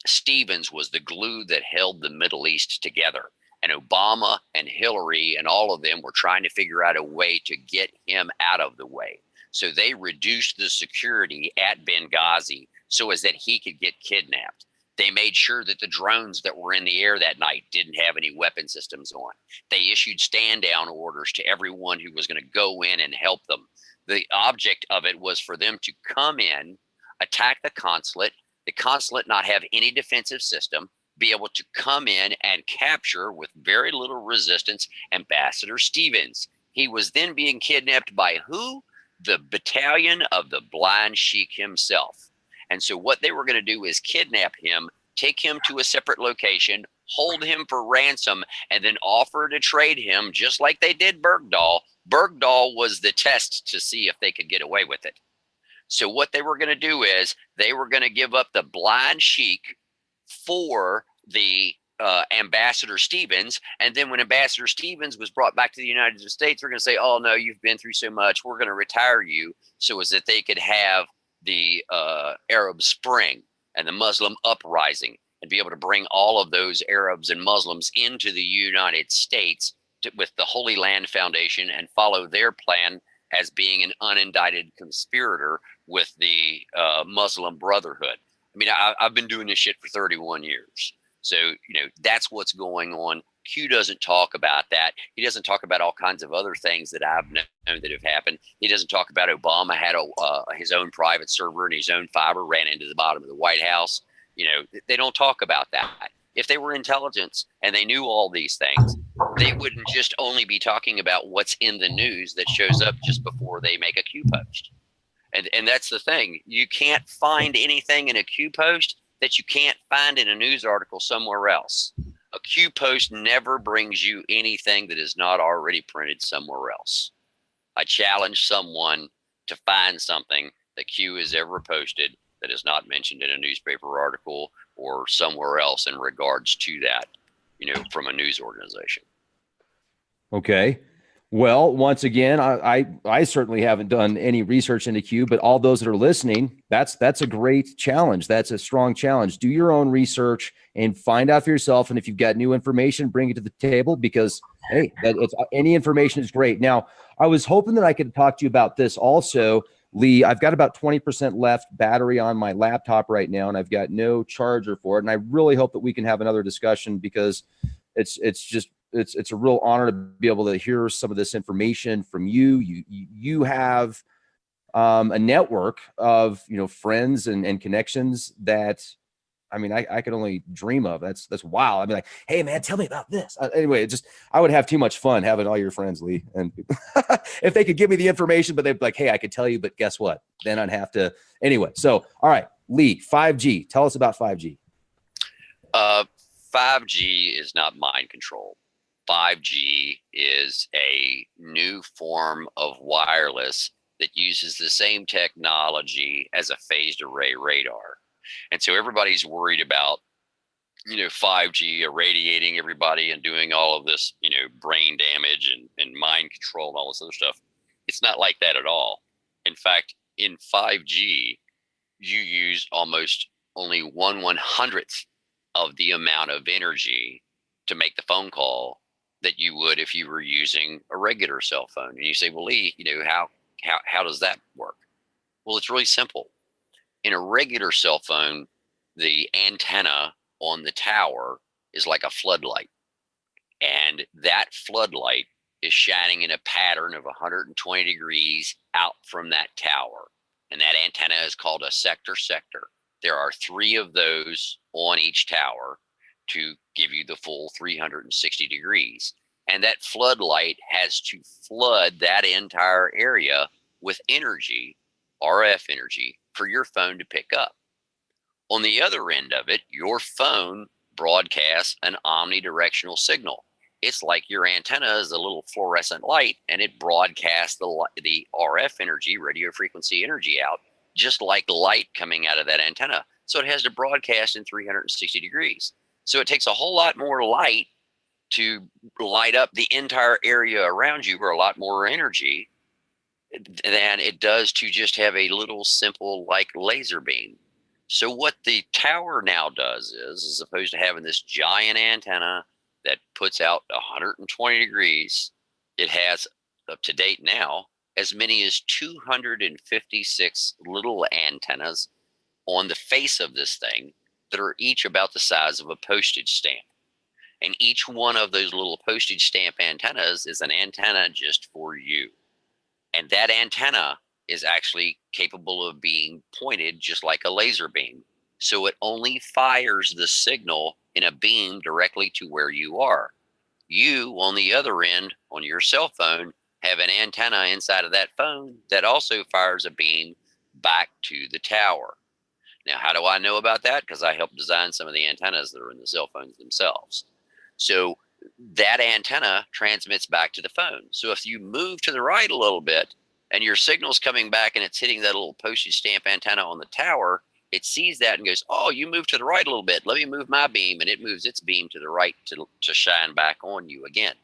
Stevens was the glue that held the Middle East together. And Obama and Hillary and all of them were trying to figure out a way to get him out of the way. So they reduced the security at Benghazi so as that he could get kidnapped. They made sure that the drones that were in the air that night didn't have any weapon systems on. They issued stand-down orders to everyone who was going to go in and help them. The object of it was for them to come in, attack the consulate not have any defensive system, be able to come in and capture with very little resistance Ambassador Stevens. He was then being kidnapped by who? The battalion of the Blind Sheik himself. And so what they were going to do is kidnap him, take him to a separate location, hold him for ransom, and then offer to trade him just like they did Bergdahl. Bergdahl was the test to see if they could get away with it. So what they were going to do is they were going to give up the Blind Sheik for the Ambassador Stevens. And then when Ambassador Stevens was brought back to the United States, they're going to say, oh, no, you've been through so much. We're going to retire you so as that they could have the Arab Spring and the Muslim uprising and be able to bring all of those Arabs and Muslims into the United States with the Holy Land Foundation and follow their plan as being an unindicted conspirator with the Muslim Brotherhood. I mean, I've been doing this shit for 31 years. So, you know, that's what's going on. Q doesn't talk about that. He doesn't talk about all kinds of other things that I've known that have happened. He doesn't talk about Obama had his own private server and his own fiber ran into the bottom of the White House. You know, they don't talk about that. If they were intelligence and they knew all these things, they wouldn't just only be talking about what's in the news that shows up just before they make a Q post. And that's the thing. You can't find anything in a Q post that you can't find in a news article somewhere else. A Q post never brings you anything that is not already printed somewhere else. I challenge someone to find something that Q has ever posted that is not mentioned in a newspaper article or somewhere else in regards to that, you know, from a news organization. Okay. Well, once again, I certainly haven't done any research into Q, but all those that are listening, that's a great challenge. That's a strong challenge. Do your own research and find out for yourself. And if you've got new information, bring it to the table because, hey, any information is great. Now, I was hoping that I could talk to you about this also, Lee. I've got about 20% left battery on my laptop right now, and I've got no charger for it. And I really hope that we can have another discussion because it's a real honor to be able to hear some of this information from you. You have a network of, you know, friends and connections that, I mean, I could only dream of. That's wild. I'd be like, hey man, tell me about this. Anyway, I would have too much fun having all your friends, Lee. And if they could give me the information, but they'd be like, hey, I could tell you, but guess what? Then I'd have to anyway. So, all right, Lee, 5G. Tell us about 5G. 5G is not mind control. 5G is a new form of wireless that uses the same technology as a phased array radar. And so everybody's worried about, you know, 5G irradiating everybody and doing all of this, you know, brain damage and mind control and all this other stuff. It's not like that at all. In fact, in 5G, you use almost only 1/100th of the amount of energy to make the phone call that you would if you were using a regular cell phone. And you say, well, Lee, you know, how does that work? Well, it's really simple. In a regular cell phone, the antenna on the tower is like a floodlight. And that floodlight is shining in a pattern of 120 degrees out from that tower. And that antenna is called a sector. There are 3 of those on each tower to give you the full 360 degrees. And that floodlight has to flood that entire area with energy, RF energy, for your phone to pick up. On the other end of it, your phone broadcasts an omnidirectional signal. It's like your antenna is a little fluorescent light, and it broadcasts the RF energy, radio frequency energy out, just like light coming out of that antenna. So it has to broadcast in 360 degrees. So it takes a whole lot more light to light up the entire area around you, or a lot more energy than it does to just have a little simple like laser beam. So what the tower now does is, as opposed to having this giant antenna that puts out 120 degrees. It has, up to date now, as many as 256 little antennas on the face of this thing that are each about the size of a postage stamp. And each one of those little postage stamp antennas is an antenna just for you. And that antenna is actually capable of being pointed just like a laser beam. So it only fires the signal in a beam directly to where you are. You, on the other end, on your cell phone, have an antenna inside of that phone that also fires a beam back to the tower. Now, how do I know about that? Because I helped design some of the antennas that are in the cell phones themselves. So that antenna transmits back to the phone. So if you move to the right a little bit and your signal's coming back and it's hitting that little postage stamp antenna on the tower, it sees that and goes, oh, you moved to the right a little bit. Let me move my beam. And it moves its beam to the right to shine back on you again.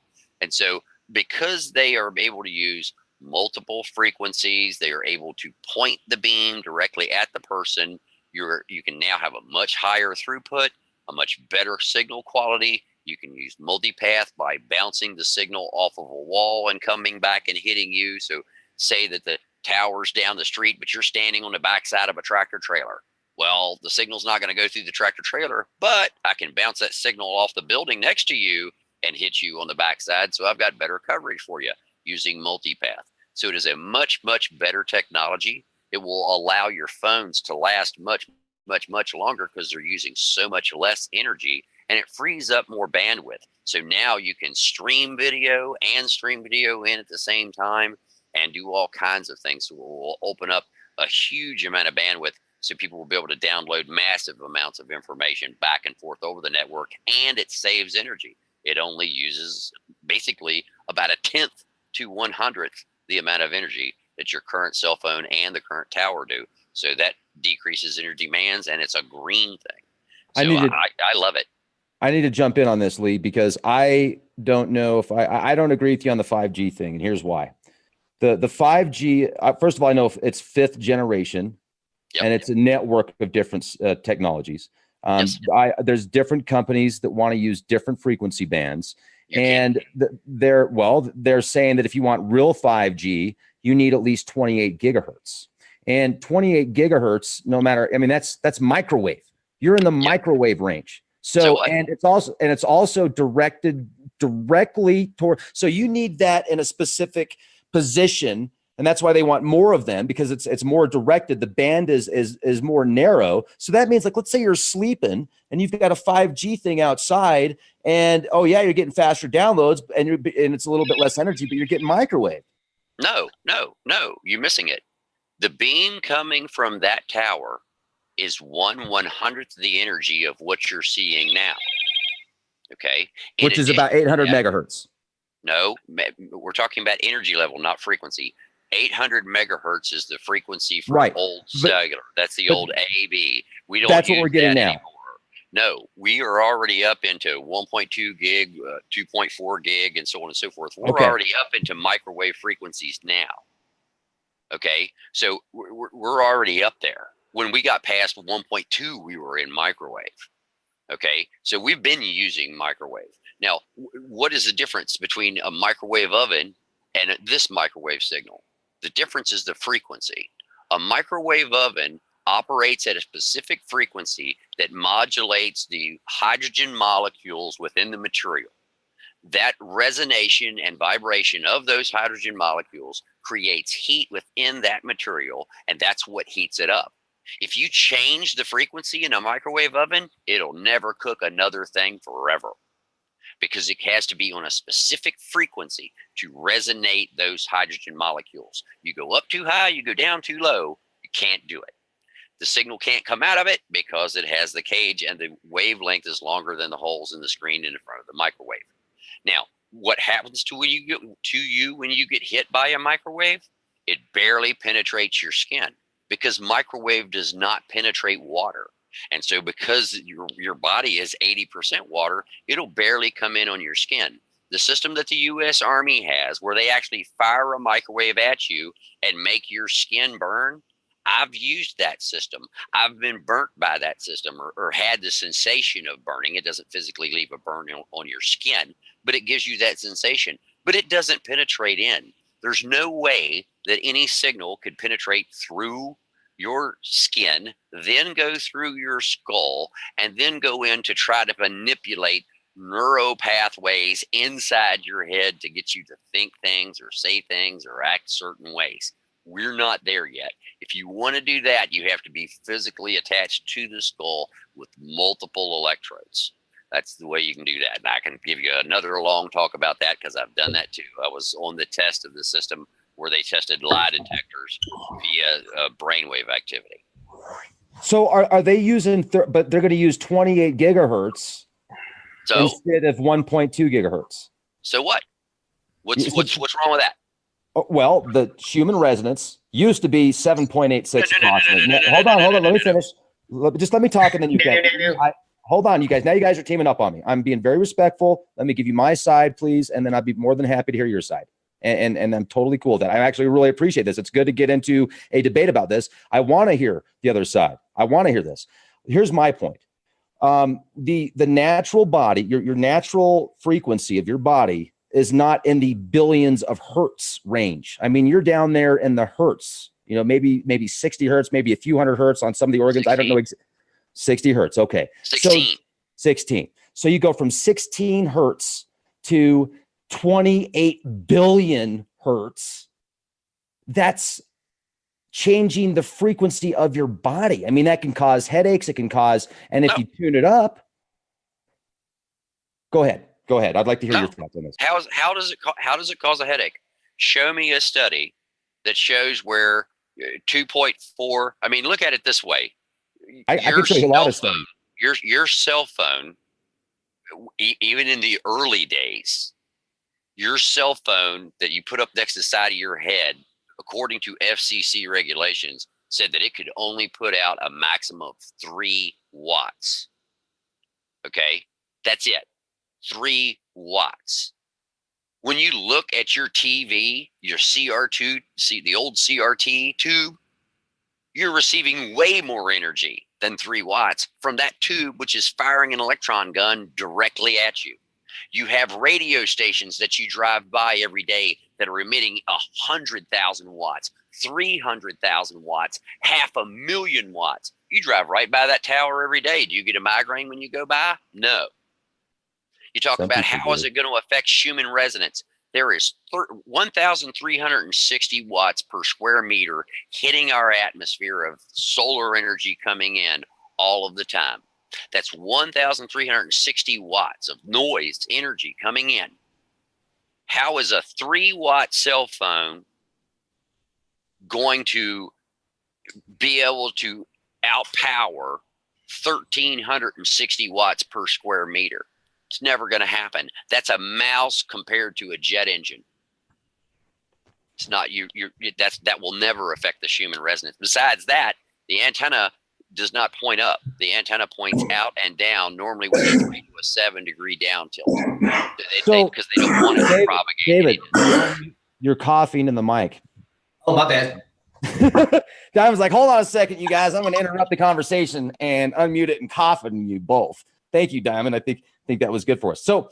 And so because they are able to use multiple frequencies, they are able to point the beam directly at the person. You can now have a much higher throughput, a much better signal quality. You can use multipath by bouncing the signal off of a wall and coming back and hitting you. So say that the tower's down the street, but you're standing on the backside of a tractor trailer. Well, the signal's not going to go through the tractor trailer, but I can bounce that signal off the building next to you and hit you on the backside. So I've got better coverage for you using multipath. So it is a much, much better technology. It will allow your phones to last much, much, much longer because they're using so much less energy, and it frees up more bandwidth. So now you can stream video in at the same time and do all kinds of things. So we'll open up a huge amount of bandwidth so people will be able to download massive amounts of information back and forth over the network, and it saves energy. It only uses basically about 1/10 to 1/100th the amount of energy that your current cell phone and the current tower do. So that decreases energy demands, and it's a green thing. So I love it. I need to jump in on this, Lee, because I don't know if I don't agree with you on the 5G thing, and here's why. The 5G, first of all, I know it's 5th generation, Yep. and it's a network of different technologies. Yes. There's different companies that want to use different frequency bands, and they're saying that if you want real 5G, you need at least 28 gigahertz. And 28 gigahertz, no matter, I mean, that's microwave. You're in the microwave range. So and it's also directed directly toward. So you need that in a specific position, and that's why they want more of them, because it's more directed. The band is more narrow. So that means, like, let's say you're sleeping and you've got a 5G thing outside, and oh yeah, you're getting faster downloads, and it's a little bit less energy, but you're getting microwave. No, you're missing it. The beam coming from that tower is 1/100th the energy of what you're seeing now. Okay. Which is about 800 megahertz. No, we're talking about energy level, not frequency. 800 megahertz is the frequency for old cellular. That's the old AB. We don't. That's what we're getting now. Anymore. No, we are already up into 1.2 gig, 2.4 gig, and so on and so forth. We're already up into microwave frequencies now. Okay, so we're already up there. When we got past 1.2, we were in microwave. Okay, so we've been using microwave. Now, what is the difference between a microwave oven and this microwave signal? The difference is the frequency. A microwave oven operates at a specific frequency that modulates the hydrogen molecules within the material. That resonation and vibration of those hydrogen molecules creates heat within that material, and that's what heats it up. If you change the frequency in a microwave oven, it'll never cook another thing forever, because it has to be on a specific frequency to resonate those hydrogen molecules. You go up too high, you go down too low, you can't do it. The signal can't come out of it because it has the cage, and the wavelength is longer than the holes in the screen in front of the microwave. Now, what happens to when you get hit by a microwave? It barely penetrates your skin, because microwave does not penetrate water. And so because your body is 80% water, it'll barely come in on your skin. The system that the U.S. Army has, where they actually fire a microwave at you and make your skin burn, I've used that system. I've been burnt by that system, or had the sensation of burning. It doesn't physically leave a burn on your skin, but it gives you that sensation. But it doesn't penetrate in. There's no way that any signal could penetrate through your skin, then go through your skull, and then go in to try to manipulate neuro pathways inside your head to get you to think things or say things or act certain ways. We're not there yet. If you want to do that, you have to be physically attached to the skull with multiple electrodes. That's the way you can do that. And I can give you another long talk about that because I've done that too. I was on the test of the system where they tested lie detectors via brainwave activity. So are they using, but they're going to use 28 gigahertz instead of 1.2 gigahertz. So what? What's wrong with that? Well, the human resonance used to be 7.86. Hold on. Let me finish. Just let me talk, and then you can. Hold on, you guys. Now you guys are teaming up on me. I'm being very respectful. Let me give you my side, please, and then I'd be more than happy to hear your side. And I'm totally cool with that. I actually really appreciate this. It's good to get into a debate about this. I want to hear the other side. I want to hear this. Here's my point. The natural body, your natural frequency of your body is not in the billions of hertz range. I mean, you're down there in the hertz, maybe 60 hertz, maybe a few hundred hertz on some of the organs. 16. I don't know. 60 hertz. Okay. 16. So 16. So you go from 16 hertz to 28 billion hertz. That's changing the frequency of your body. I mean, that can cause headaches. It can cause, and if you tune it up, go ahead. I'd like to hear your thoughts on this. How does it cause a headache? Show me a study that shows where 2.4. I mean, look at it this way. I can show you a lot of studies. Your cell phone, even in the early days, your cell phone that you put up next to the side of your head, according to FCC regulations, said that it could only put out a maximum of 3 watts. Okay, that's it. 3 watts. When you look at your TV, your CR2, the old CRT tube, you're receiving way more energy than 3 watts from that tube, which is firing an electron gun directly at you. You have radio stations that you drive by every day that are emitting 100,000 watts, 300,000 watts, 500,000 watts. You drive right by that tower every day. Do you get a migraine when you go by? No. You talk about how is it going to affect human resonance. There is 1,360 watts per square meter hitting our atmosphere of solar energy coming in all of the time. That's 1,360 watts of noise energy coming in. How is a 3-watt cell phone going to be able to outpower 1,360 watts per square meter? It's never going to happen. That's a mouse compared to a jet engine. It's not that will never affect the human resonance. Besides that, the antenna does not point up. The antenna points out and down, normally with a 3 to a 7 degree down tilt. Because they don't want it to propagate. David, you're coughing in the mic. Oh, my bad. I was like, hold on a second, you guys. I'm going to interrupt the conversation and unmute it and cough on you both. Thank you, Diamond. I think that was good for us. So,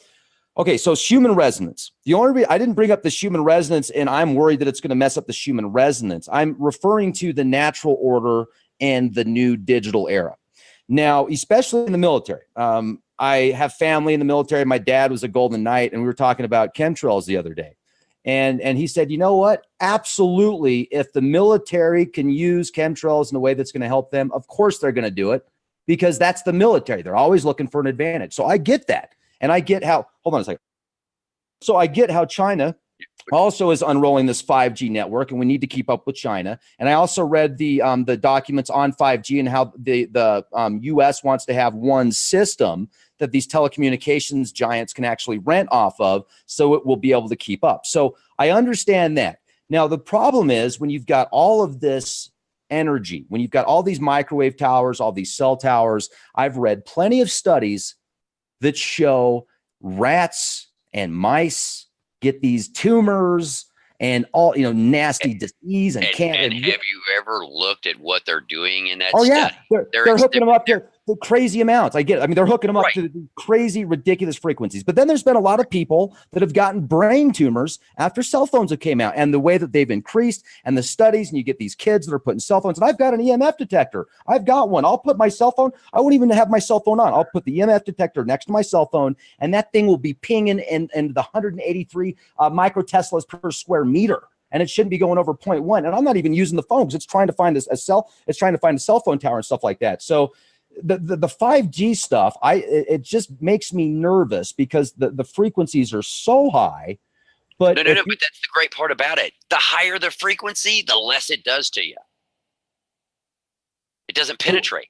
okay, so human resonance. The only reason I didn't bring up the human resonance, and I'm worried that it's going to mess up the human resonance. I'm referring to the natural order and the new digital era. Now, especially in the military. I have family in the military. My dad was a Golden Knight, and we were talking about chemtrails the other day. And he said, you know what? Absolutely. If the military can use chemtrails in a way that's going to help them, of course they're going to do it, because that's the military. They're always looking for an advantage. So I get that. And I get how, hold on a second. So I get how China also is unrolling this 5G network, and we need to keep up with China. And I also read the documents on 5G and how the U.S. wants to have one system that these telecommunications giants can actually rent off of, so it will be able to keep up. So I understand that. Now, the problem is when you've got all of this energy, when you've got all these microwave towers, all these cell towers, I've read plenty of studies that show rats and mice get these tumors and all, nasty disease and cancer. And have you ever looked at what they're doing in that Oh yeah, study? they're hooking them up to crazy amounts. I get it. I mean, they're hooking them up to crazy, ridiculous frequencies. But then there's been a lot of people that have gotten brain tumors after cell phones have came out, and the way that they've increased, and the studies, and you get these kids that are putting cell phones. And I've got an EMF detector. I've got one. I'll put my cell phone. I won't even have my cell phone on. I'll put the EMF detector next to my cell phone, and that thing will be pinging in the 183 microteslas per square meter. And it shouldn't be going over 0.1. And I'm not even using the phone because it's trying to find it's trying to find a cell phone tower and stuff like that. So the 5G stuff, it just makes me nervous because the frequencies are so high. But no, but that's the great part about it. The higher the frequency, the less it does to you. It doesn't penetrate.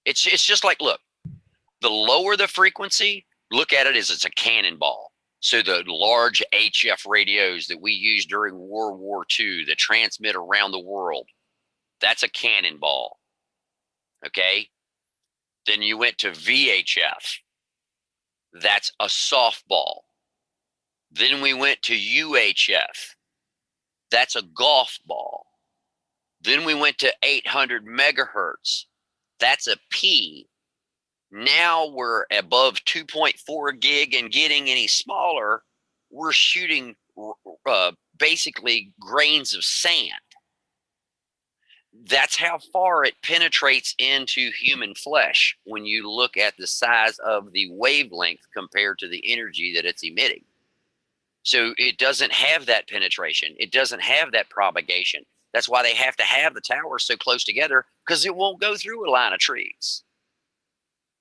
It's just like, look, the lower the frequency, look at it as it's a cannonball. So the large HF radios that we used during World War II that transmit around the world, that's a cannonball. Okay? Then you went to VHF. That's a softball. Then we went to UHF. That's a golf ball. Then we went to 800 megahertz. That's a pea. Now we're above 2.4 gig and getting any smaller, we're shooting basically grains of sand. That's how far it penetrates into human flesh when you look at the size of the wavelength compared to the energy that it's emitting. So it doesn't have that penetration. It doesn't have that propagation. That's why they have to have the towers so close together, because it won't go through a line of trees.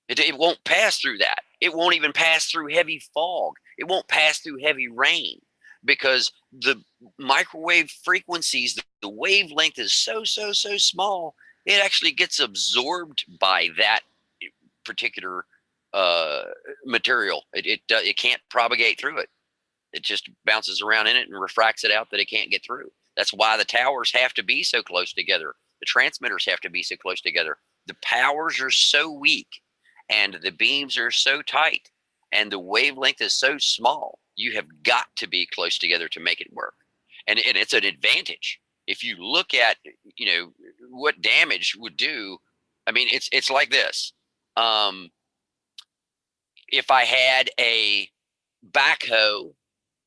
It won't pass through that. It won't even pass through heavy fog. It won't pass through heavy rain because the microwave frequencies, the wavelength is so small, it actually gets absorbed by that particular material. It can't propagate through it. It just bounces around in it and refracts it out that it can't get through. That's why the towers have to be so close together. The transmitters have to be so close together. The powers are so weak and the beams are so tight and the wavelength is so small. You have got to be close together to make it work. And it's an advantage. If you look at, what damage would do, I mean, it's like this. If I had a backhoe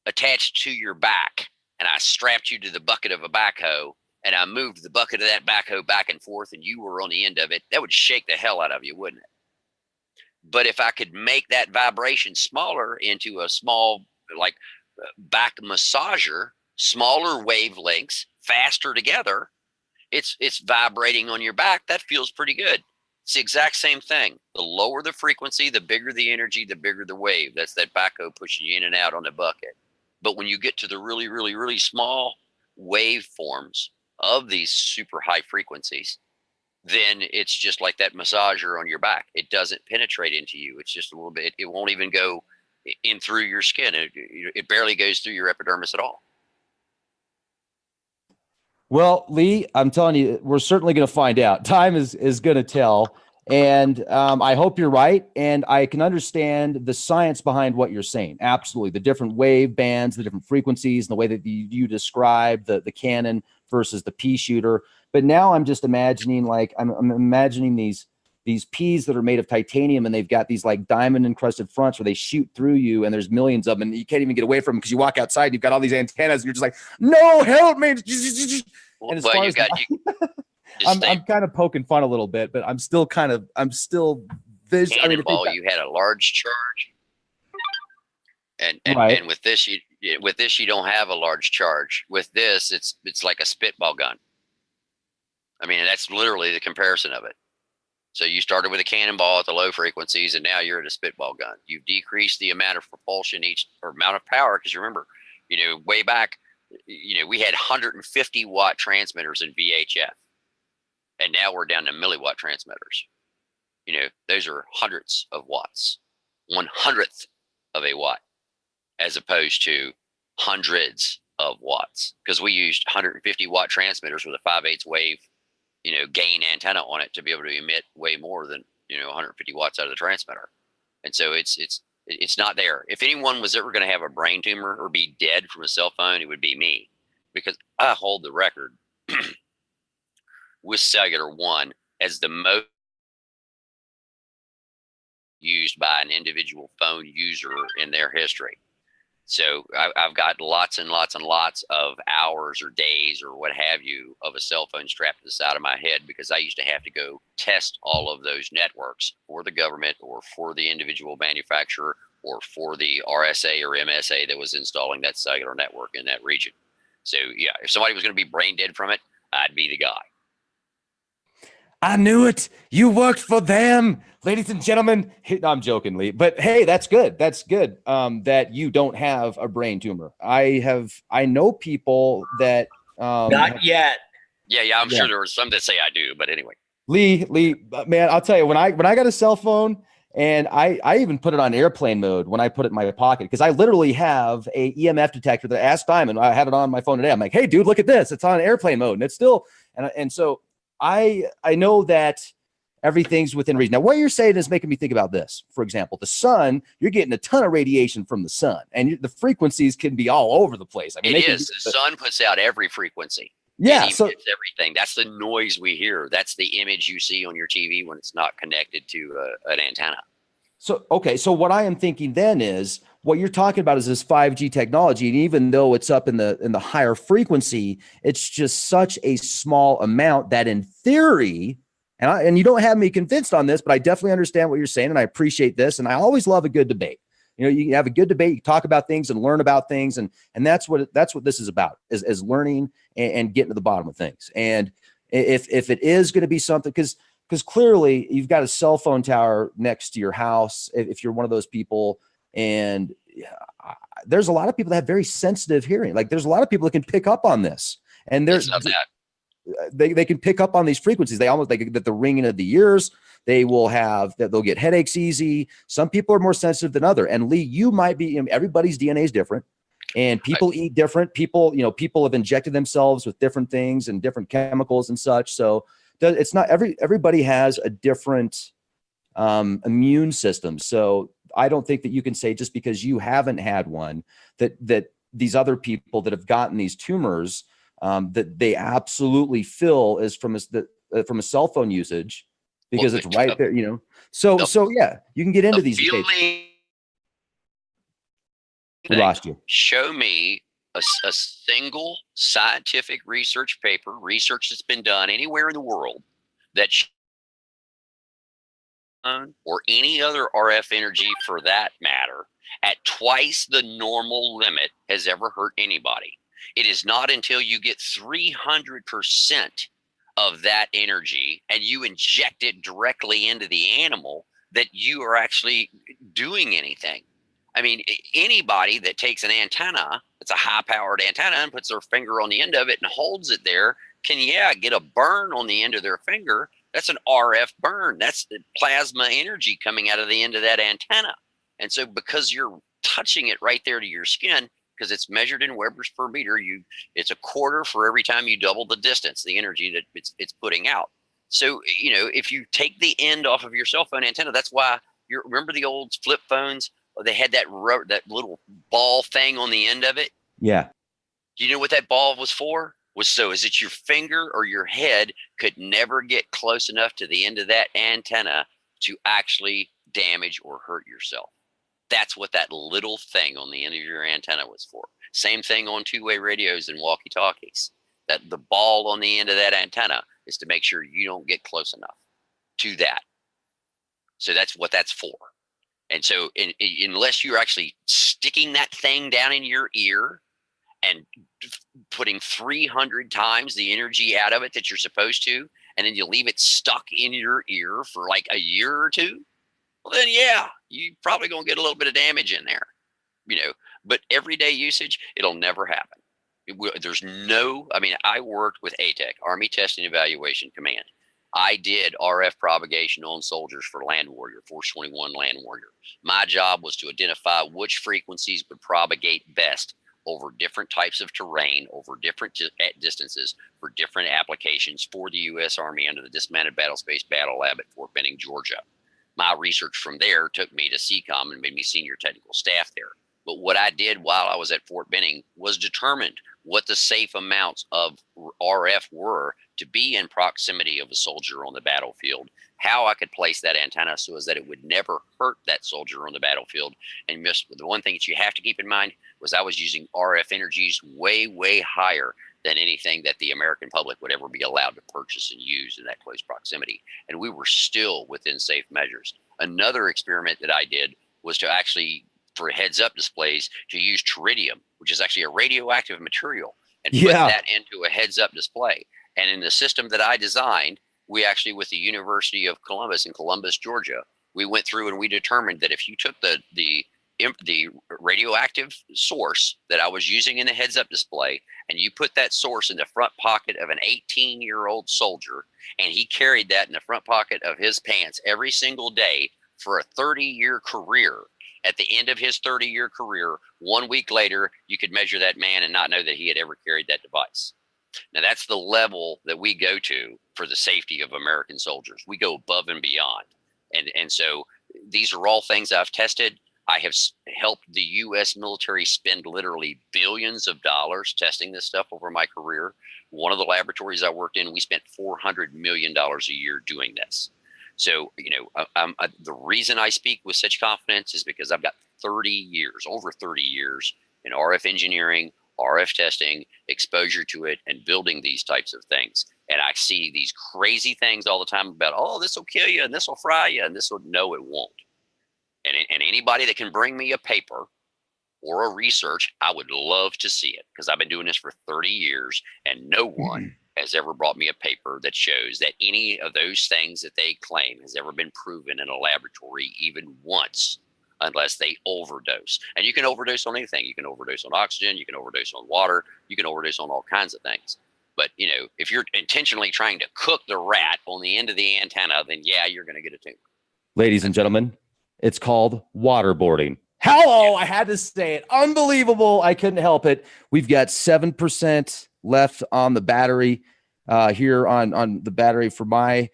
attached to your back and I strapped you to the bucket of a backhoe and I moved the bucket of that backhoe back and forth and you were on the end of it, that would shake the hell out of you, wouldn't it? But if I could make that vibration smaller into a small, like back massager, smaller wavelengths, faster together, it's vibrating on your back. That feels pretty good. It's the exact same thing. The lower the frequency, the bigger the energy, the bigger the wave. That's that backhoe pushing you in and out on the bucket. But when you get to the really small waveforms of these super high frequencies, then it's just like that massager on your back. It doesn't penetrate into you. It's just a little bit, it won't even go in through your skin. It barely goes through your epidermis at all. Well, Lee, I'm telling you, we're certainly going to find out. Time is going to tell. And I hope you're right. And I can understand the science behind what you're saying. Absolutely. The different wave bands, the different frequencies, and the way that you describe the cannon versus the pea shooter. But now I'm just imagining, like, I'm imagining these peas that are made of titanium, and they've got these like diamond encrusted fronts where they shoot through you, and there's millions of them, and you can't even get away from them because you walk outside, and you've got all these antennas, and you're just like, no, help me. And as far as I'm kind of poking fun a little bit, but I'm still Cannonball, you had a large charge, and right. And with this you don't have a large charge. With this, it's like a spitball gun. I mean, that's literally the comparison of it. So you started with a cannonball at the low frequencies, and now you're at a spitball gun. You've decreased the amount of propulsion or amount of power, because remember, way back, we had 150 watt transmitters in VHF, and now we're down to milliwatt transmitters. Those are hundreds of watts, 1/100th of a watt, as opposed to hundreds of watts, because we used 150 watt transmitters with a 5/8 wave gain antenna on it to be able to emit way more than 150 watts out of the transmitter. And so it's not there. If anyone was ever going to have a brain tumor or be dead from a cell phone, it would be me, because I hold the record with Cellular One as the most used by an individual phone user in their history. So I've got lots and lots and lots of hours or days or what have you of a cell phone strapped to the side of my head, because I used to have to go test all of those networks for the government or for the individual manufacturer or for the RSA or MSA that was installing that cellular network in that region. So yeah, if somebody was going to be brain dead from it, I'd be the guy. I knew it. You worked for them, ladies and gentlemen. No, I'm joking, Lee, but hey, that's good. That's good. That you don't have a brain tumor. I know people that Not yet. Yeah, I'm sure there were some that say I do, but anyway. Lee, man, I'll tell you, when I got a cell phone, and I even put it on airplane mode when I put it in my pocket, because I literally have a EMF detector that asked Diamond. I had it on my phone today. I'm like, hey, dude, look at this. It's on airplane mode, and it's still, and so I know that everything's within reason. Now, what you're saying is making me think about this. For example, the sun, you're getting a ton of radiation from the sun, and the frequencies can be all over the place. I mean, it is. The sun puts out every frequency. Yeah, so it's everything. That's the noise we hear. That's the image you see on your TV when it's not connected to an antenna. So, okay. So what I am thinking then is what you're talking about is this 5G technology. And even though it's up in the higher frequency, it's just such a small amount that in theory, and you don't have me convinced on this, but I definitely understand what you're saying. And I appreciate this. And I always love a good debate. You know, you can have a good debate, you talk about things and learn about things. And that's what this is about, is learning and getting to the bottom of things. And if it is going to be something, because clearly you've got a cell phone tower next to your house, if you're one of those people, and there's a lot of people that have very sensitive hearing. Like there's a lot of people that can pick up on this, and they can pick up on these frequencies. They get the ringing of the ears. They'll get headaches easy. Some people are more sensitive than other. And Lee, you might be. Everybody's DNA is different, and people eat different. People have injected themselves with different things and different chemicals and such. So it's not everybody has a different immune system. So I don't think that you can say just because you haven't had one that these other people that have gotten these tumors that they absolutely feel is from a cell phone usage, because it's right there, So yeah, you can get into these debates. We lost you. Show me a single scientific research that's been done anywhere in the world that or any other RF energy for that matter at twice the normal limit has ever hurt anybody. It is not until you get 300% of that energy and you inject it directly into the animal that you are actually doing anything. I mean, anybody that takes an antenna, it's a high-powered antenna, and puts their finger on the end of it and holds it there can, get a burn on the end of their finger. That's an RF burn. That's the plasma energy coming out of the end of that antenna. And so because you're touching it right there to your skin, because it's measured in Webers per meter, it's a quarter for every time you double the distance, the energy that it's putting out. So, if you take the end off of your cell phone antenna, that's why remember the old flip phones? They had that little ball thing on the end of it. Yeah. Do you know what that ball was for? Was so is it your finger or your head could never get close enough to the end of that antenna to actually damage or hurt yourself. That's what that little thing on the end of your antenna was for. Same thing on two-way radios and walkie-talkies. That the ball on the end of that antenna is to make sure you don't get close enough to that. So that's what that's for. And so unless you're actually sticking that thing down in your ear and putting 300 times the energy out of it that you're supposed to, and then you leave it stuck in your ear for like a year or two, well then yeah, you probably gonna get a little bit of damage in there, but everyday usage, it'll never happen. I worked with ATEC, Army Testing Evaluation Command. I did RF propagation on soldiers for Land Warrior, Force 21 Land Warrior. My job was to identify which frequencies would propagate best over different types of terrain, over different distances, for different applications for the U.S. Army under the Dismounted Battlespace Battle Lab at Fort Benning, Georgia. My research from there took me to CCOM and made me senior technical staff there. But what I did while I was at Fort Benning was determined what the safe amounts of RF were to be in proximity of a soldier on the battlefield, how I could place that antenna so as that it would never hurt that soldier on the battlefield. And the one thing that you have to keep in mind was I was using RF energies way, way higher than anything that the American public would ever be allowed to purchase and use in that close proximity. And we were still within safe measures. Another experiment that I did was to actually, for heads-up displays, to use tritium, which is actually a radioactive material, and put that into a heads-up display. And in the system that I designed, we actually, with the University of Columbus in Columbus, Georgia, we went through and we determined that if you took the radioactive source that I was using in the heads-up display, and you put that source in the front pocket of an 18-year-old soldier, and he carried that in the front pocket of his pants every single day for a 30-year career, at the end of his 30-year career, 1 week later, you could measure that man and not know that he had ever carried that device. Now, that's the level that we go to for the safety of American soldiers. We go above and beyond. And so these are all things I've tested. I have helped the U.S. military spend literally billions of dollars testing this stuff over my career. One of the laboratories I worked in, we spent $400 million a year doing this. So, you know, the reason I speak with such confidence is because I've got 30 years, over 30 years in RF engineering, RF testing, exposure to it, and building these types of things. And I see these crazy things all the time about, oh, this will kill you and this will fry you and this will, no, it won't. And anybody that can bring me a paper or a research, I would love to see it, because I've been doing this for 30 years and no one has ever brought me a paper that shows that any of those things that they claim has ever been proven in a laboratory even once, unless they overdose. And you can overdose on anything. You can overdose on oxygen, you can overdose on water, you can overdose on all kinds of things. But, you know, if you're intentionally trying to cook the rat on the end of the antenna, then yeah, you're going to get a tumor. Ladies and gentlemen, it's called waterboarding. Hello, I had to say it. Unbelievable. I couldn't help it. We've got 7% left on the battery here on the battery for my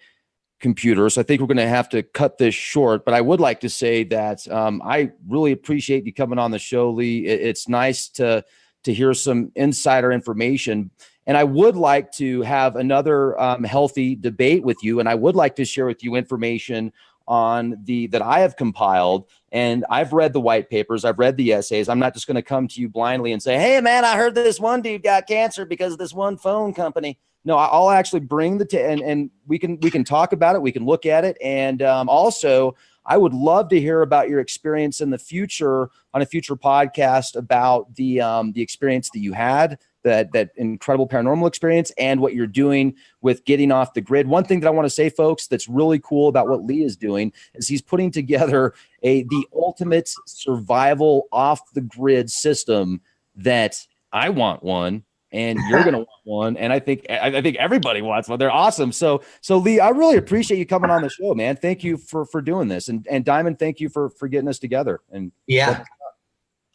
computer. So I think we're going to have to cut this short. But I would like to say that I really appreciate you coming on the show, Lee. It's nice to hear some insider information. And I would like to have another healthy debate with you. And I would like to share with you information on that I have compiled. And I've read the white papers, I've read the essays. I'm not just going to come to you blindly and say, hey man, I heard this one dude got cancer because of this one phone company. No, I'll actually bring and we can talk about it. We can look at it. And also I would love to hear about your experience in the future on a future podcast about the experience that you had, that incredible paranormal experience, and what you're doing with getting off the grid. One thing that I want to say, folks, that's really cool about what Lee is doing is he's putting together the ultimate survival off the grid system that I want one, and you're going to want one. And I think everybody wants one. They're awesome. So Lee, I really appreciate you coming on the show, man. Thank you for doing this. And Diamond, thank you for getting us together. And yeah.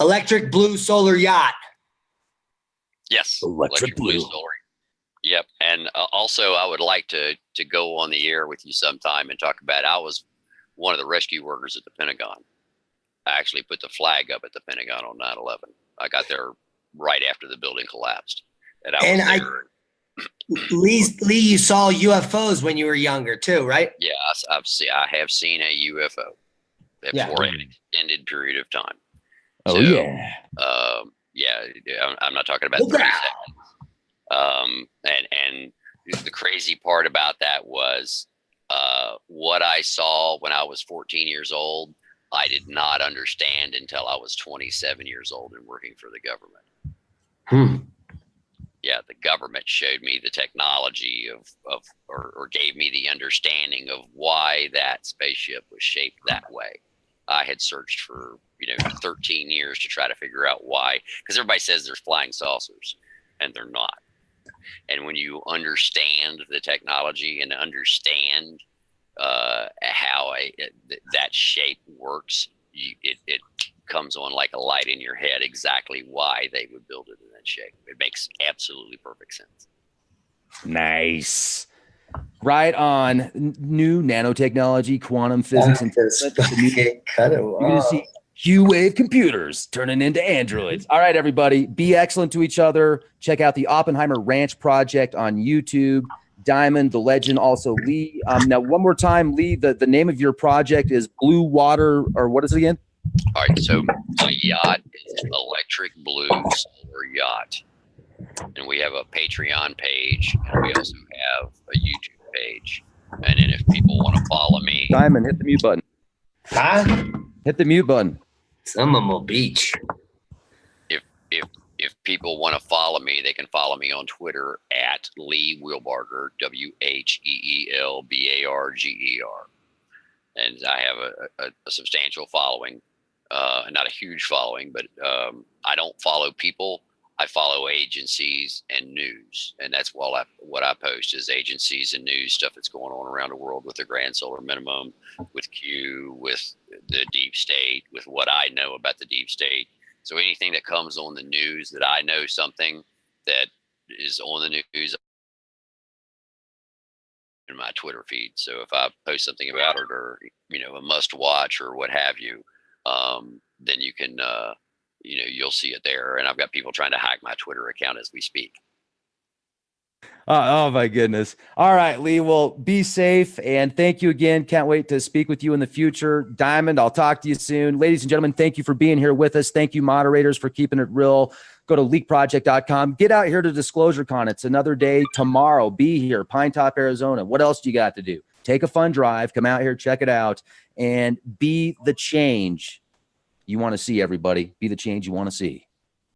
Electric Blue Solar Yacht. Yes, electric blue solar. Yep, and also I would like to go on the air with you sometime and talk about. I was one of the rescue workers at the Pentagon. I actually put the flag up at the Pentagon on 9/11. I got there right after the building collapsed, and Lee, you saw UFOs when you were younger too, right? Yeah, I have seen a UFO for an extended period of time. Oh so, yeah. Yeah, I'm not talking about 30 seconds. And the crazy part about that was what I saw when I was 14 years old, I did not understand until I was 27 years old and working for the government. Yeah, the government showed me the technology or gave me the understanding of why that spaceship was shaped that way. I had searched for 13 years to try to figure out why, because everybody says there's flying saucers and they're not. And when you understand the technology and understand how that shape works, it comes on like a light in your head exactly why they would build it in that shape. It makes absolutely perfect sense. Nice. Right on. New nanotechnology, quantum physics, and you're gonna see Q-Wave computers turning into androids. All right, everybody, be excellent to each other. Check out the Oppenheimer Ranch Project on YouTube. Diamond, the legend, also Lee. Now, one more time, Lee, the name of your project is Blue Water, or what is it again? All right, so my yacht is Electric Blue Solar Yacht. And we have a Patreon page, and we also have a YouTube page. And then if people want to follow me, Diamond, hit the mute button. Huh? Hit the mute button. Some of them will beach. If people want to follow me, they can follow me on Twitter at Lee Wheelbarger, WHEELBARGER. And I have a substantial following, not a huge following, but I don't follow people. I follow agencies and news, and that's what I post is agencies and news stuff that's going on around the world with the Grand Solar Minimum, with Q, with the deep state, with what I know about the deep state. So anything that comes on the news that I know something that is on the news in my Twitter feed. So if I post something about it or, a must watch or what have you, then you can, you'll see it there. And I've got people trying to hack my Twitter account as we speak. Oh my goodness. All right, Lee. Well, be safe. And thank you again. Can't wait to speak with you in the future. Diamond, I'll talk to you soon. Ladies and gentlemen, thank you for being here with us. Thank you, moderators, for keeping it real. Go to leakproject.com. Get out here to DisclosureCon. It's another day tomorrow. Be here, Pine Top, Arizona. What else do you got to do? Take a fun drive. Come out here, check it out, and be the change you want to see, everybody. Be the change you want to see.